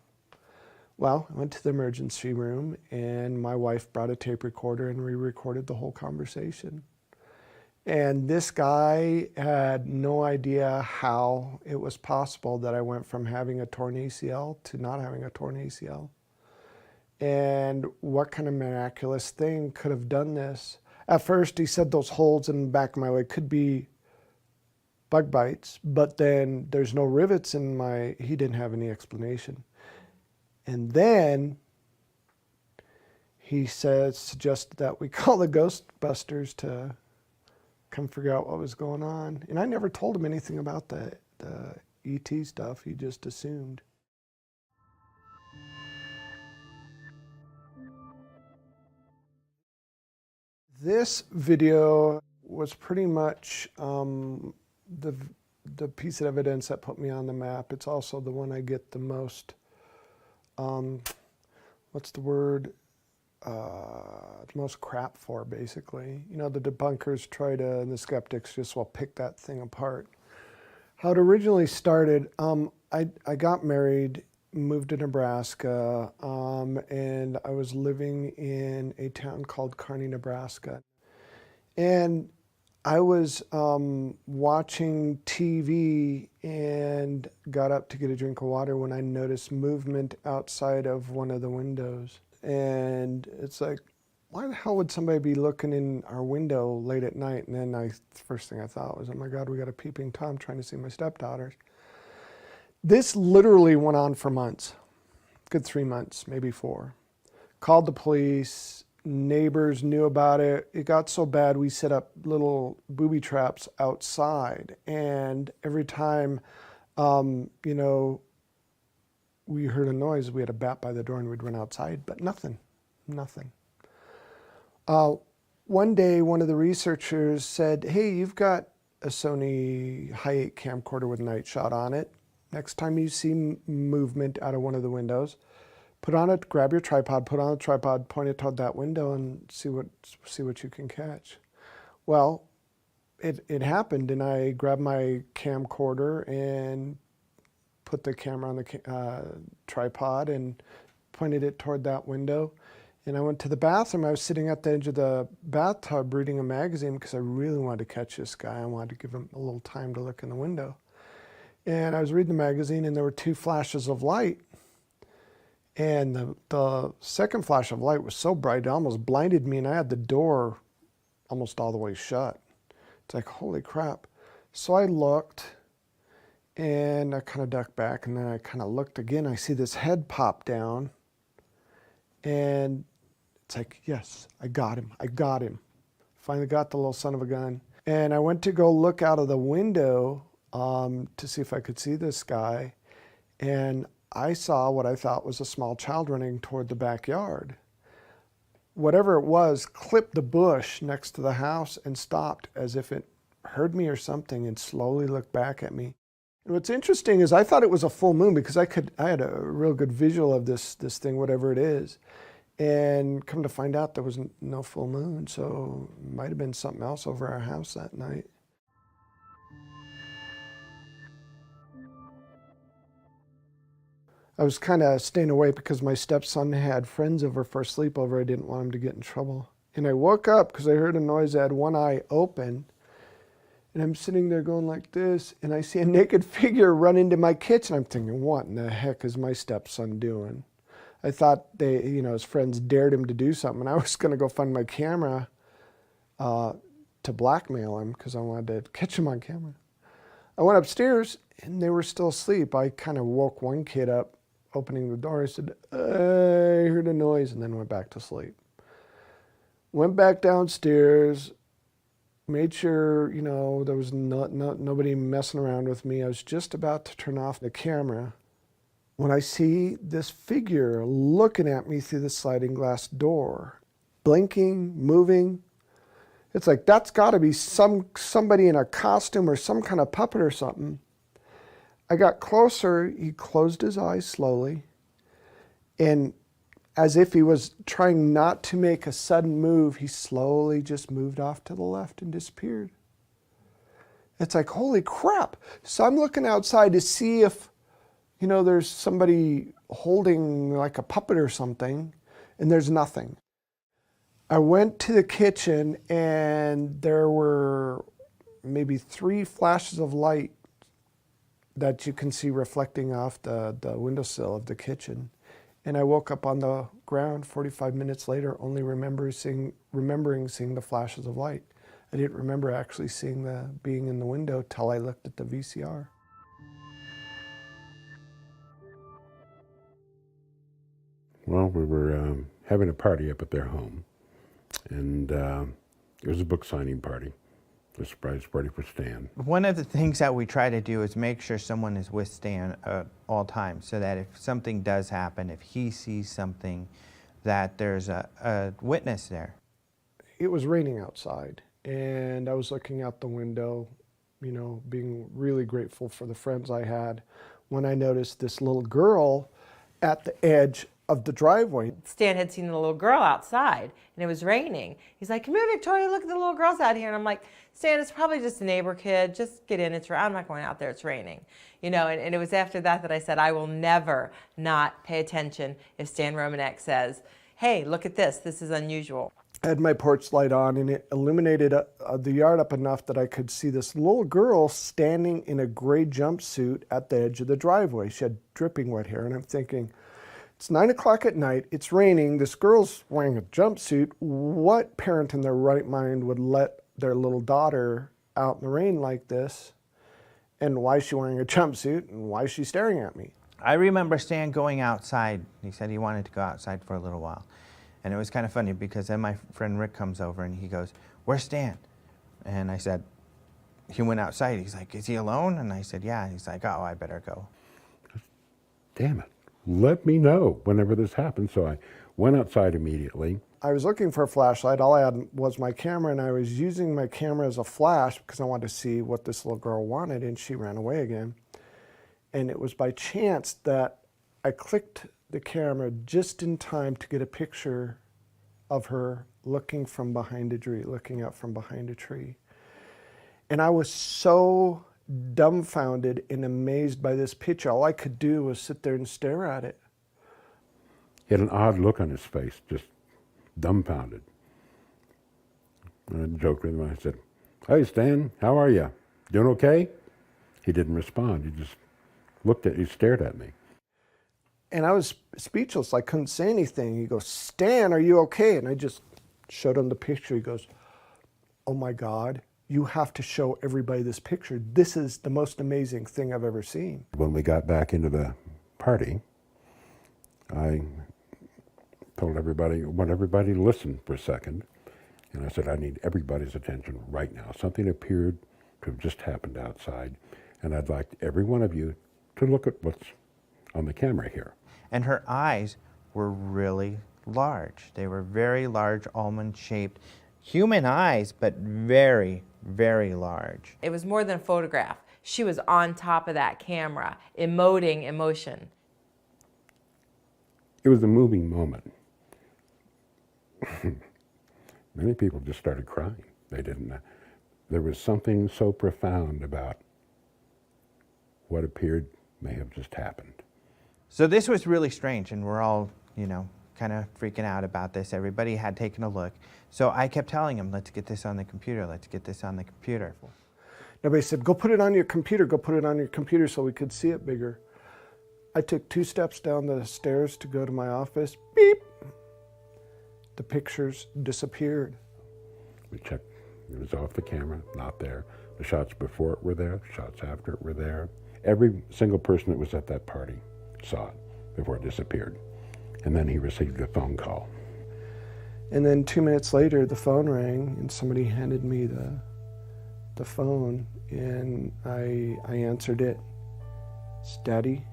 Well, I went to the emergency room, and my wife brought a tape recorder, and we recorded the whole conversation. And this guy had no idea how it was possible that I went from having a torn ACL to not having a torn ACL. And what kind of miraculous thing could have done this? At first, he said those holes in the back of my leg could be bug bites, but then there's no rivets in my, he didn't have any explanation. And then he suggested that we call the Ghostbusters to come figure out what was going on. And I never told him anything about the ET stuff. He just assumed. This video was pretty much the piece of evidence that put me on the map. It's also the one I get the most, what's the word? The most crap for, basically. You know, the debunkers try to, and the skeptics just will pick that thing apart. How it originally started, I got married, moved to Nebraska, and I was living in a town called Kearney, Nebraska. And I was watching TV and got up to get a drink of water when I noticed movement outside of one of the windows. And it's like, why the hell would somebody be looking in our window late at night? And then the first thing I thought was, oh my God, we got a peeping Tom trying to see my stepdaughters. This literally went on for months, good 3 months, maybe 4. Called the police, neighbors knew about it. It got so bad we set up little booby traps outside. And every time, you know, we heard a noise, we had a bat by the door and we'd run outside, but nothing. One day, one of the researchers said, hey, you've got a Sony Hi8 camcorder with night shot on it. Next time you see movement out of one of the windows, grab your tripod, put on a tripod, point it toward that window and see what you can catch. Well, it happened, and I grabbed my camcorder and put the camera on the tripod and pointed it toward that window. And I went to the bathroom. I was sitting at the edge of the bathtub reading a magazine because I really wanted to catch this guy. I wanted to give him a little time to look in the window. And I was reading the magazine, and there were 2 flashes of light. And the second flash of light was so bright, it almost blinded me, and I had the door almost all the way shut. It's like, holy crap. So I looked, and I kind of ducked back, and then I kind of looked again. I see this head pop down, and it's like, yes, I got him. Finally got the little son of a gun. And I went to go look out of the window to see if I could see this guy, and I saw what I thought was a small child running toward the backyard. Whatever it was clipped the bush next to the house and stopped as if it heard me or something and slowly looked back at me. And what's interesting is I thought it was a full moon because I had a real good visual of this thing, whatever it is. And come to find out there was no full moon, so it might have been something else over our house that night. I was kind of staying away because my stepson had friends over for a sleepover. I didn't want him to get in trouble. And I woke up because I heard a noise. I had one eye open. And I'm sitting there going like this, and I see a naked figure run into my kitchen. I'm thinking, what in the heck is my stepson doing? I thought his friends dared him to do something, and I was going to go find my camera to blackmail him because I wanted to catch him on camera. I went upstairs, and they were still asleep. I kind of woke one kid up, opening the door. I said, I heard a noise, and then went back to sleep. Went back downstairs, made sure, there was nobody messing around with me. I was just about to turn off the camera when I see this figure looking at me through the sliding glass door, blinking, moving. It's like, that's got to be somebody in a costume or some kind of puppet or something. I got closer, he closed his eyes slowly, and as if he was trying not to make a sudden move, he slowly just moved off to the left and disappeared. It's like, holy crap. So I'm looking outside to see if, you know, there's somebody holding like a puppet or something, and there's nothing. I went to the kitchen and there were maybe 3 flashes of light that you can see reflecting off the windowsill of the kitchen. And I woke up on the ground 45 minutes later, only remembering seeing the flashes of light. I didn't remember actually being in the window till I looked at the VCR. Well, we were having a party up at their home, and it was a book signing party, a surprise party for Stan. One of the things that we try to do is make sure someone is with Stan at all times, so that if something does happen, if he sees something, that there's a witness there. It was raining outside, and I was looking out the window, you know, being really grateful for the friends I had, when I noticed this little girl at the edge of the driveway. Stan had seen the little girl outside, and it was raining. He's like, come here, Victoria, look at the little girls out here. And I'm like, Stan, it's probably just a neighbor kid. Just get in. I'm not going out there. It's raining. You know, and it was after that I said, I will never not pay attention if Stan Romanek says, hey, look at this. This is unusual. I had my porch light on, and it illuminated the yard up enough that I could see this little girl standing in a gray jumpsuit at the edge of the driveway. She had dripping wet hair, and I'm thinking, it's 9 o'clock at night, it's raining, this girl's wearing a jumpsuit. What parent in their right mind would let their little daughter out in the rain like this? And why is she wearing a jumpsuit, and why is she staring at me? I remember Stan going outside. He said he wanted to go outside for a little while. And it was kind of funny because then my friend Rick comes over and he goes, where's Stan? And I said, he went outside. He's like, is he alone? And I said, yeah. He's like, oh, I better go. Damn it. Let me know whenever this happens. So I went outside immediately. I was looking for a flashlight. All I had was my camera, and I was using my camera as a flash because I wanted to see what this little girl wanted, and she ran away again. And it was by chance that I clicked the camera just in time to get a picture of her looking from behind a tree, looking out from behind a tree. And I was so dumbfounded and amazed by this picture. All I could do was sit there and stare at it. He had an odd look on his face, just dumbfounded. And I joked with him. I said, hey, Stan, how are you? Doing okay? He didn't respond. He just he stared at me. And I was speechless. I couldn't say anything. He goes, Stan, are you okay? And I just showed him the picture. He goes, oh my God, you have to show everybody this picture. This is the most amazing thing I've ever seen. When we got back into the party, I told everybody, I want everybody to listen for a second. And I said, I need everybody's attention right now. Something appeared to have just happened outside. And I'd like every one of you to look at what's on the camera here. And her eyes were really large. They were very large, almond-shaped, human eyes, but very, very large. It was more than a photograph. She was on top of that camera, emoting emotion. It was a moving moment. Many people just started crying. They didn't. There was something so profound about what appeared may have just happened. So this was really strange, and we're all, you know, kind of freaking out about this. Everybody had taken a look. So I kept telling him, let's get this on the computer, let's get this on the computer. Nobody said, go put it on your computer, go put it on your computer so we could see it bigger. I took 2 steps down the stairs to go to my office. Beep! The pictures disappeared. We checked. It was off the camera, not there. The shots before it were there, the shots after it were there. Every single person that was at that party saw it before it disappeared. And then he received a phone call. And then 2 minutes later, the phone rang, and somebody handed me the phone, and I answered it. It's Daddy.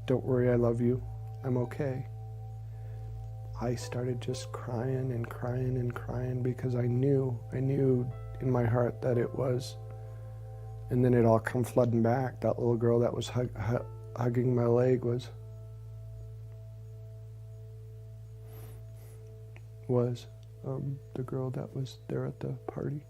don't worry, I love you, I'm okay. I started just crying and crying and crying because I knew in my heart that it was. And then it all come flooding back. That little girl that was hugging my leg was the girl that was there at the party.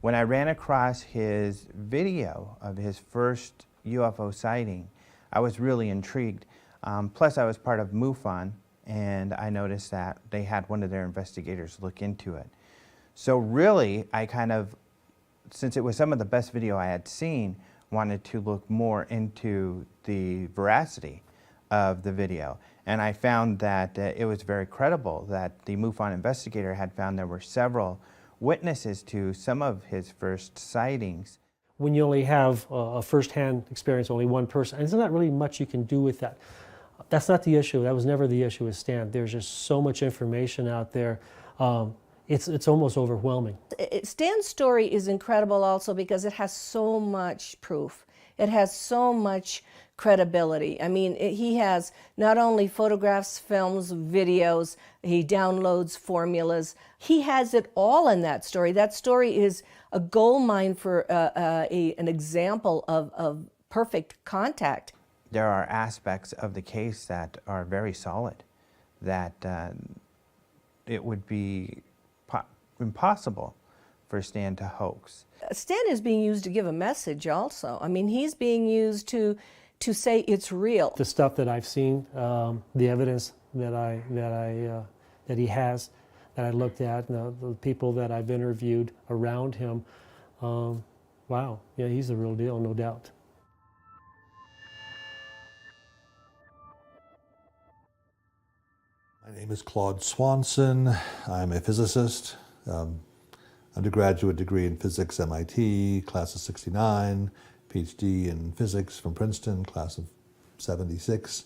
When I ran across his video of his first UFO sighting, I was really intrigued. Plus, I was part of MUFON, and I noticed that they had one of their investigators look into it. So really, I kind of, since it was some of the best video I had seen, wanted to look more into the veracity of the video. And I found that it was very credible that the MUFON investigator had found there were several witnesses to some of his first sightings. When you only have a first-hand experience, only one person, and there's not really much you can do with that. That's not the issue. That was never the issue with Stan. There's just so much information out there. It's almost overwhelming. Stan's story is incredible also because it has so much proof. It has so much credibility. I mean, he has not only photographs, films, videos, he downloads formulas. He has it all in that story. That story is a gold mine for an example of perfect contact. There are aspects of the case that are very solid, that it would be impossible for Stan to hoax. Stan is being used to give a message also. I mean, he's being used to say it's real. The stuff that I've seen, the evidence that he has, that I looked at, the people that I've interviewed around him, wow, yeah, he's the real deal, no doubt. My name is Claude Swanson. I'm a physicist. Undergraduate degree in physics, MIT, class of '69. PhD in physics from Princeton, class of '76.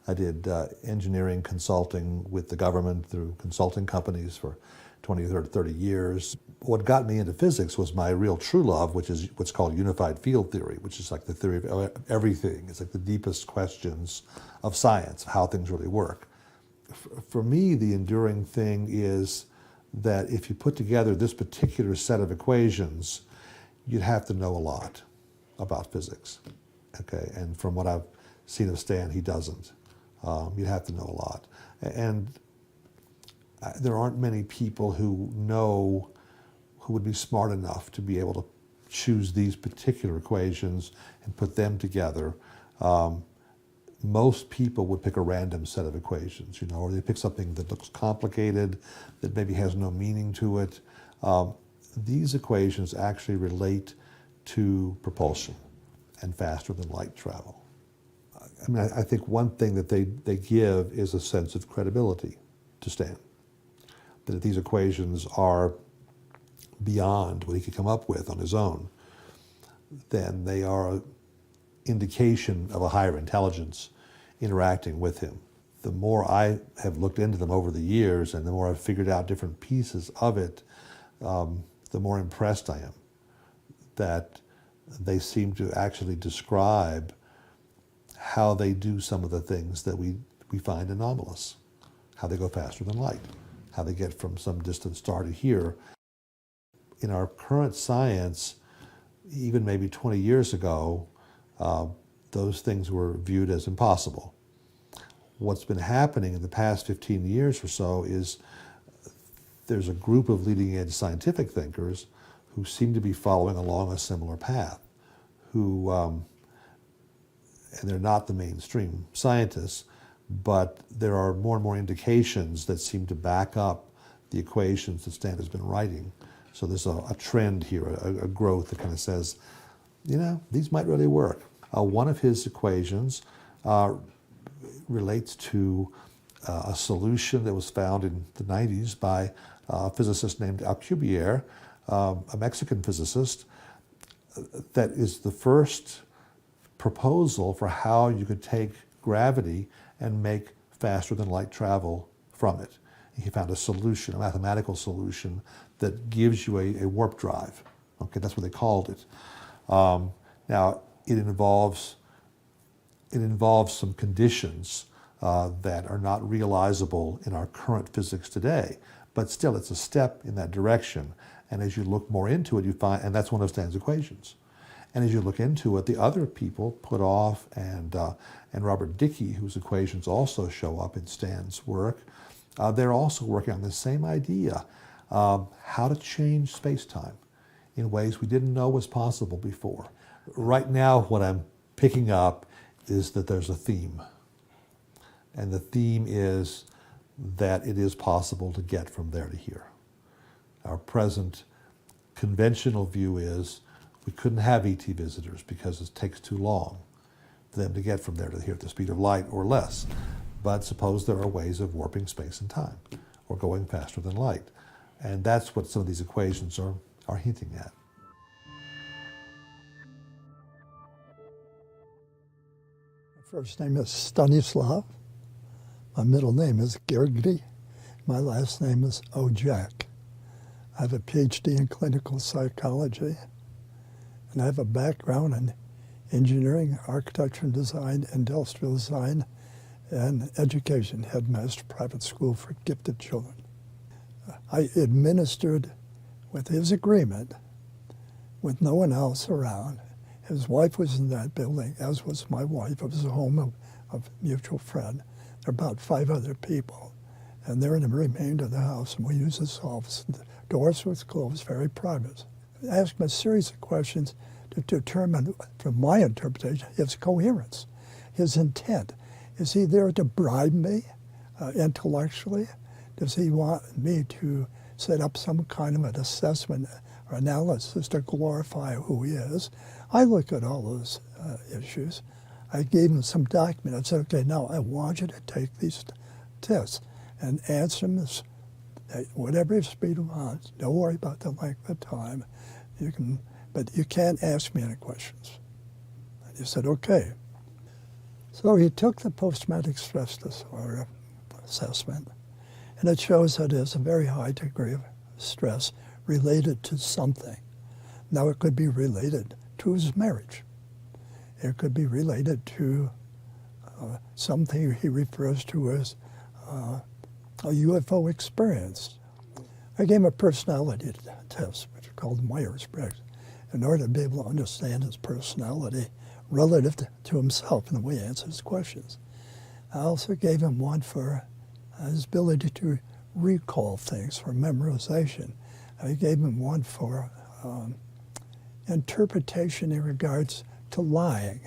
I did engineering consulting with the government through consulting companies for 20 or 30 years. What got me into physics was my real true love, which is what's called unified field theory, which is like the theory of everything. It's like the deepest questions of science, how things really work. For me, the enduring thing is that if you put together this particular set of equations, you'd have to know a lot about physics, okay? And from what I've seen of Stan, he doesn't. You'd have to know a lot. And there aren't many people who would be smart enough to be able to choose these particular equations and put them together. Most people would pick a random set of equations, you know, or they pick something that looks complicated, that maybe has no meaning to it. These equations actually relate to propulsion and faster than light travel. I mean, I think one thing that they give is a sense of credibility to Stan. That if these equations are beyond what he could come up with on his own, then they are an indication of a higher intelligence interacting with him. The more I have looked into them over the years and the more I've figured out different pieces of it, the more impressed I am that they seem to actually describe how they do some of the things that we find anomalous. How they go faster than light, how they get from some distant star to here. In our current science, even maybe 20 years ago, those things were viewed as impossible. What's been happening in the past 15 years or so is there's a group of leading edge scientific thinkers who seem to be following along a similar path, who, and they're not the mainstream scientists, but there are more and more indications that seem to back up the equations that Stan has been writing. So there's a trend here, a growth that kind of says, you know, these might really work. One of his equations relates to a solution that was found in the 90s by a physicist named Alcubierre, a Mexican physicist, that is the first proposal for how you could take gravity and make faster than light travel from it. He found a solution, a mathematical solution that gives you a warp drive. Okay, that's what they called it. Now, it involves some conditions that are not realizable in our current physics today, but still it's a step in that direction. And as you look more into it, you find, and that's one of Stan's equations. And as you look into it, the other people, Puthoff and Robert Dicke, whose equations also show up in Stan's work, they're also working on the same idea, how to change space-time in ways we didn't know was possible before. Right now, what I'm picking up is that there's a theme. And the theme is that it is possible to get from there to here. Our present conventional view is we couldn't have ET visitors because it takes too long for them to get from there to here at the speed of light or less. But suppose there are ways of warping space and time or going faster than light. And that's what some of these equations are hinting at. My first name is Stanislav. My middle name is Gergely. My last name is Ojak. I have a PhD in clinical psychology, and I have a background in engineering, architecture and design, industrial design, and education, headmaster, private school for gifted children. I administered, with his agreement, with no one else around. His wife was in that building, as was my wife. It was a home of a mutual friend. There were about 5 other people, and they're in the remainder of the house, and we use this office. The doors were closed, very private. I asked him a series of questions to determine, from my interpretation, his coherence, his intent. Is he there to bribe me intellectually? Does he want me to set up some kind of an assessment or analysis to glorify who he is? I look at all those issues. I gave him some document. I said, okay, now I want you to take these tests and answer them at whatever your speed of mind. Don't worry about the length of time. But you can't ask me any questions. And he said, okay. So he took the post-traumatic stress disorder assessment, and it shows that there's a very high degree of stress related to something. Now, it could be related to his marriage. It could be related to something he refers to as a UFO experience. I gave him a personality test, which is called Myers-Briggs, in order to be able to understand his personality relative to himself and the way he answers questions. I also gave him one for his ability to recall things, for memorization. I gave him one for interpretation in regards to lying.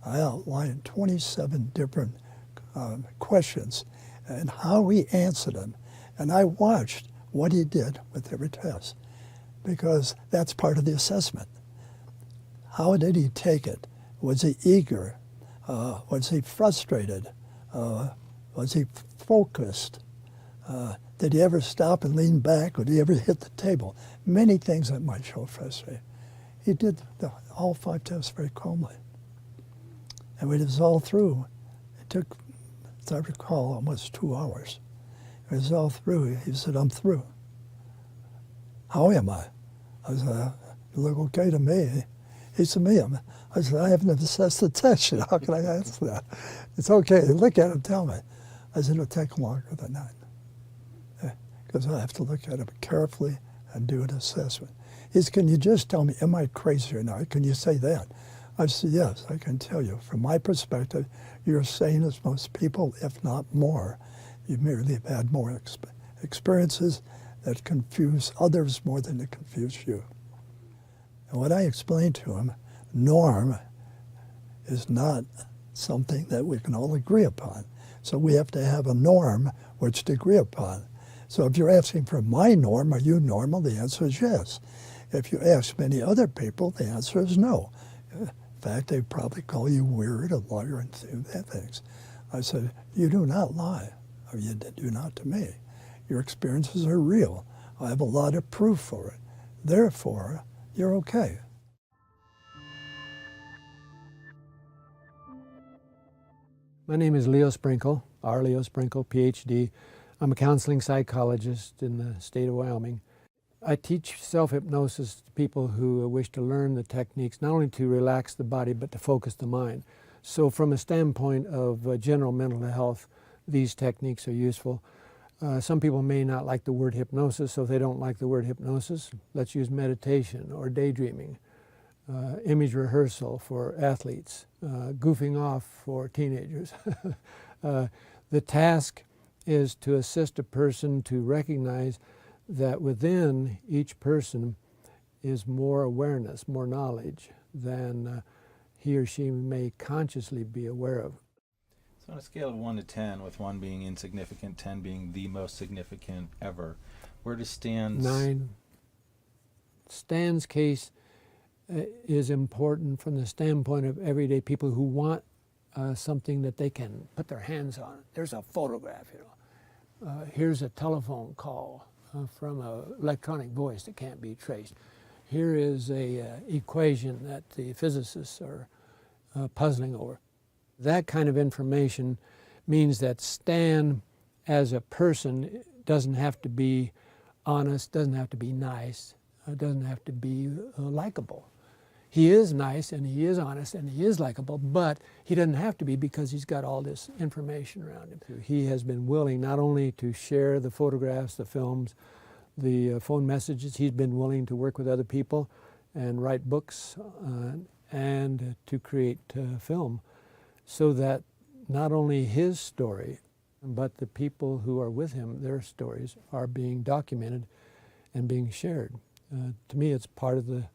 I outlined 27 different questions and how he answered them. And I watched what he did with every test, because that's part of the assessment. How did he take it? Was he eager? Was he frustrated? Was he focused? Did he ever stop and lean back? Or did he ever hit the table? Many things that might show frustration. He did all 5 tests very calmly. And when it was all through, it took, as I recall, almost 2 hours. When it was all through, he said, I'm through. How am I? I said, you look okay to me. He said, me? I said, I haven't assessed the test yet. How can I answer that? It's okay. Look at it and tell me. I said, it'll take longer than that. Because I have to look at it carefully and do an assessment. He said, can you just tell me, am I crazy or not? Can you say that? I said, yes, I can tell you. From my perspective, you're sane as most people, if not more. You merely have had more experiences that confuse others more than they confuse you. And what I explained to him, norm is not something that we can all agree upon. So we have to have a norm which to agree upon. So if you're asking for my norm, are you normal? The answer is yes. If you ask many other people, the answer is no. fact, they'd probably call you weird, a lawyer, and say that things. I said, you do not lie, or you do not to me. Your experiences are real. I have a lot of proof for it. Therefore, you're okay. My name is Leo Sprinkle, R. Leo Sprinkle, PhD. I'm a counseling psychologist in the state of Wyoming. I teach self-hypnosis to people who wish to learn the techniques, not only to relax the body, but to focus the mind. So from a standpoint of general mental health, these techniques are useful. Some people may not like the word hypnosis, so if they don't like the word hypnosis, let's use meditation or daydreaming, image rehearsal for athletes, goofing off for teenagers. The task is to assist a person to recognize that within each person is more awareness, more knowledge than he or she may consciously be aware of. So on a scale of 1 to 10, with 1 being insignificant, 10 being the most significant ever, where does Stan's... 9. Stan's case is important from the standpoint of everyday people who want something that they can put their hands on. There's a photograph, you know. Here's a telephone call from an electronic voice that can't be traced. Here is a equation that the physicists are puzzling over. That kind of information means that Stan, as a person, doesn't have to be honest, doesn't have to be nice, doesn't have to be likable. He is nice and he is honest and he is likable, but he doesn't have to be because he's got all this information around him. He has been willing not only to share the photographs, the films, the phone messages, he's been willing to work with other people and write books and to create film, so that not only his story, but the people who are with him, their stories are being documented and being shared. To me, it's part of the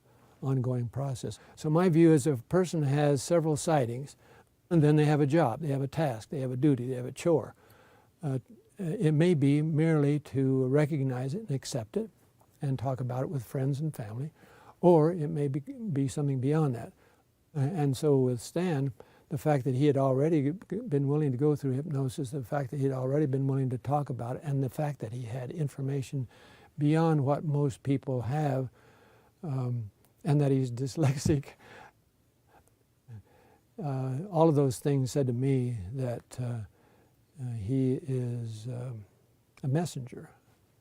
ongoing process. So my view is if a person has several sightings, and then they have a job, they have a task, they have a duty, they have a chore, it may be merely to recognize it and accept it and talk about it with friends and family, or it may be something beyond that. And so with Stan, the fact that he had already been willing to go through hypnosis, the fact that he had already been willing to talk about it, and the fact that he had information beyond what most people have, and that he's dyslexic, all of those things said to me that he is a messenger.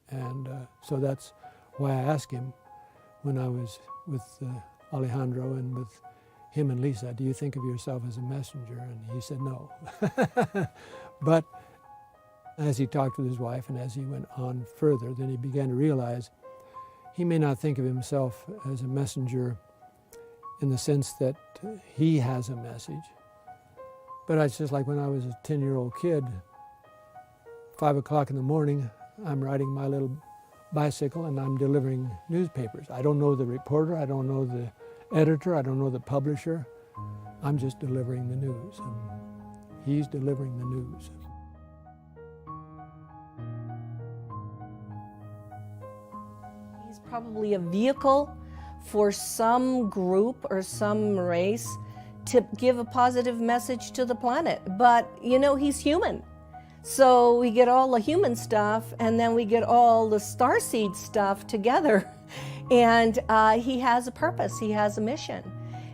And so that's why I asked him when I was with Alejandro and with him and Lisa, do you think of yourself as a messenger? And he said no. But as he talked with his wife and as he went on further, then he began to realize he may not think of himself as a messenger in the sense that he has a message. But it's just like when I was a 10-year-old kid, 5 o'clock in the morning, I'm riding my little bicycle and I'm delivering newspapers. I don't know the reporter, I don't know the editor, I don't know the publisher. I'm just delivering the news. And he's delivering the news. He's probably a vehicle for some group or some race to give a positive message to the planet. But, you know, he's human. So we get all the human stuff and then we get all the starseed stuff together. And he has a purpose, he has a mission.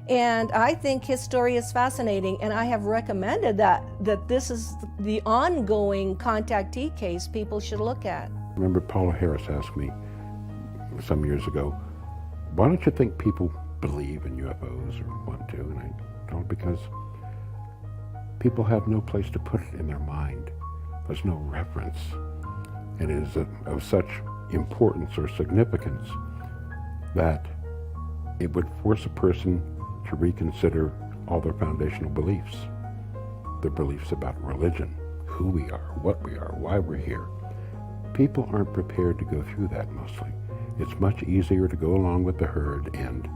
And I think his story is fascinating, and I have recommended that this is the ongoing contactee case people should look at. I remember Paula Harris asked me some years ago, why don't you think people believe in UFOs or want to? And I told her because people have no place to put it in their mind. There's no reference. And it is of such importance or significance that it would force a person to reconsider all their foundational beliefs. Their beliefs about religion, who we are, what we are, why we're here. People aren't prepared to go through that mostly. It's much easier to go along with the herd, and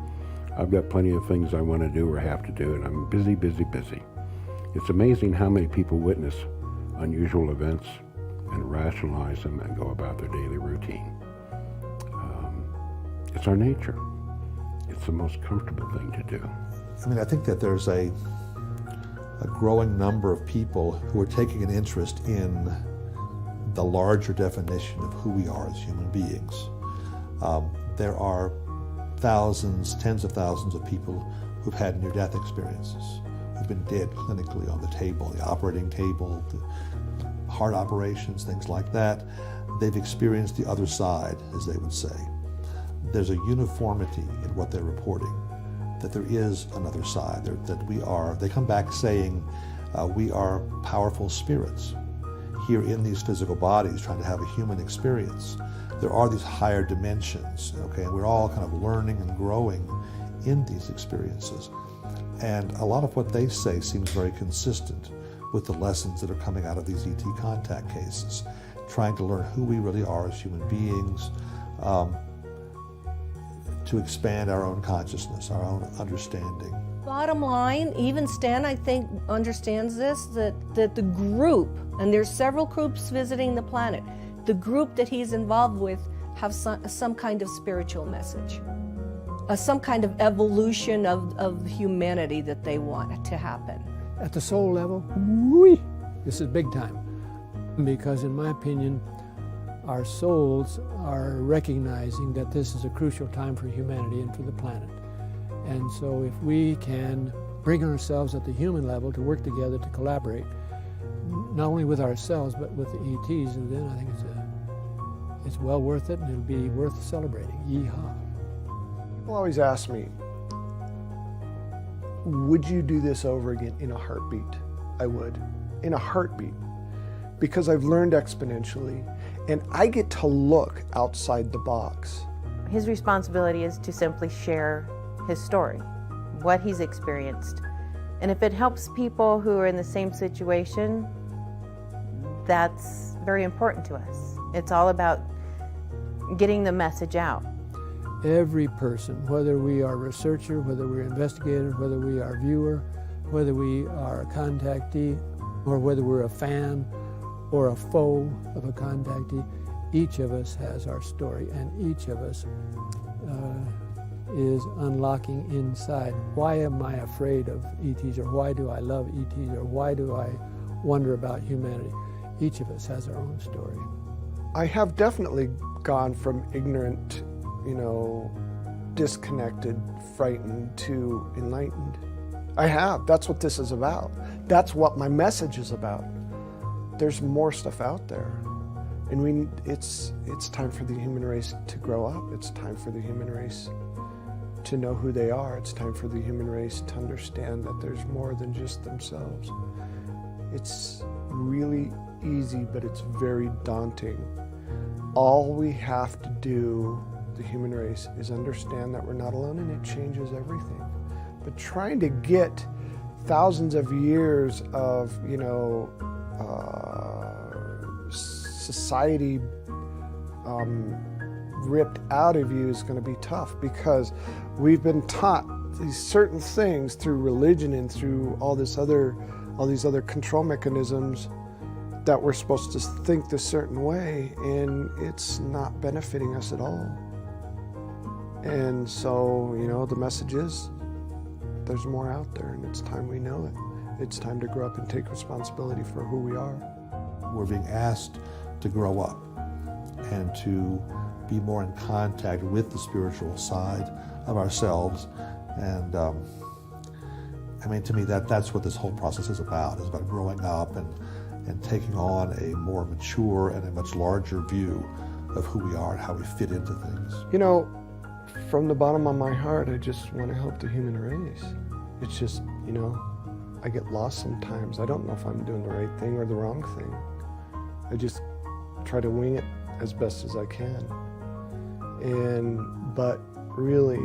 I've got plenty of things I want to do or have to do, and I'm busy, busy, busy. It's amazing how many people witness unusual events and rationalize them and go about their daily routine. It's our nature. It's the most comfortable thing to do. I mean, I think that there's a growing number of people who are taking an interest in the larger definition of who we are as human beings. There are thousands, tens of thousands of people who've had near-death experiences, who've been dead clinically on the table, the operating table, the heart operations, things like that. They've experienced the other side, as they would say. There's a uniformity in what they're reporting, that there is another side, that we are, they come back saying, we are powerful spirits here in these physical bodies trying to have a human experience. There are these higher dimensions, okay, and we're all kind of learning and growing in these experiences. And a lot of what they say seems very consistent with the lessons that are coming out of these ET contact cases, trying to learn who we really are as human beings, to expand our own consciousness, our own understanding. Bottom line, even Stan, I think, understands this, that the group, and there's several groups visiting the planet, the group that he's involved with have some kind of spiritual message, some kind of evolution of humanity that they want to happen. At the soul level, this is big time. Because in my opinion, our souls are recognizing that this is a crucial time for humanity and for the planet. And so if we can bring ourselves at the human level to work together, to collaborate, not only with ourselves, but with the ETs, and then I think it's well worth it, and it'll be worth celebrating. Yeehaw. People always ask me, would you do this over again in a heartbeat? I would, in a heartbeat, because I've learned exponentially, and I get to look outside the box. His responsibility is to simply share his story, what he's experienced. And if it helps people who are in the same situation, that's very important to us. It's all about getting the message out. Every person, whether we are a researcher, whether we're an investigator, whether we are a viewer, whether we are a contactee, or whether we're a fan or a foe of a contactee, each of us has our story, and each of us is unlocking inside. Why am I afraid of ETs, or why do I love ETs, or why do I wonder about humanity? Each of us has our own story. I have definitely gone from ignorant, disconnected, frightened, to enlightened. I have. That's what this is about. That's what my message is about. There's more stuff out there. And it's time for the human race to grow up. It's time for the human race to know who they are. It's time for the human race to understand that there's more than just themselves. It's really easy, but it's very daunting. All we have to do, the human race, is understand that we're not alone, and it changes everything. But trying to get thousands of years of, society ripped out of you is going to be tough, because we've been taught these certain things through religion and through all these other control mechanisms that we're supposed to think this certain way, and it's not benefiting us at all. And so, the message is there's more out there, and it's time we know it. It's time to grow up and take responsibility for who we are. We're being asked to grow up and to be more in contact with the spiritual side of ourselves. And to me, that's what this whole process is about growing up and taking on a more mature and a much larger view of who we are and how we fit into things. From the bottom of my heart, I just want to help the human race. It's just, I get lost sometimes. I don't know if I'm doing the right thing or the wrong thing. I just try to wing it as best as I can. But really,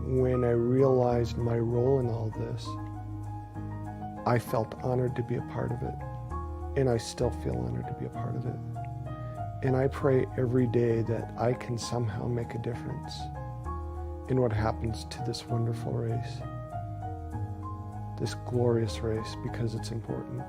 when I realized my role in all this, I felt honored to be a part of it. And I still feel honored to be a part of it. And I pray every day that I can somehow make a difference in what happens to this wonderful race, this glorious race, because it's important.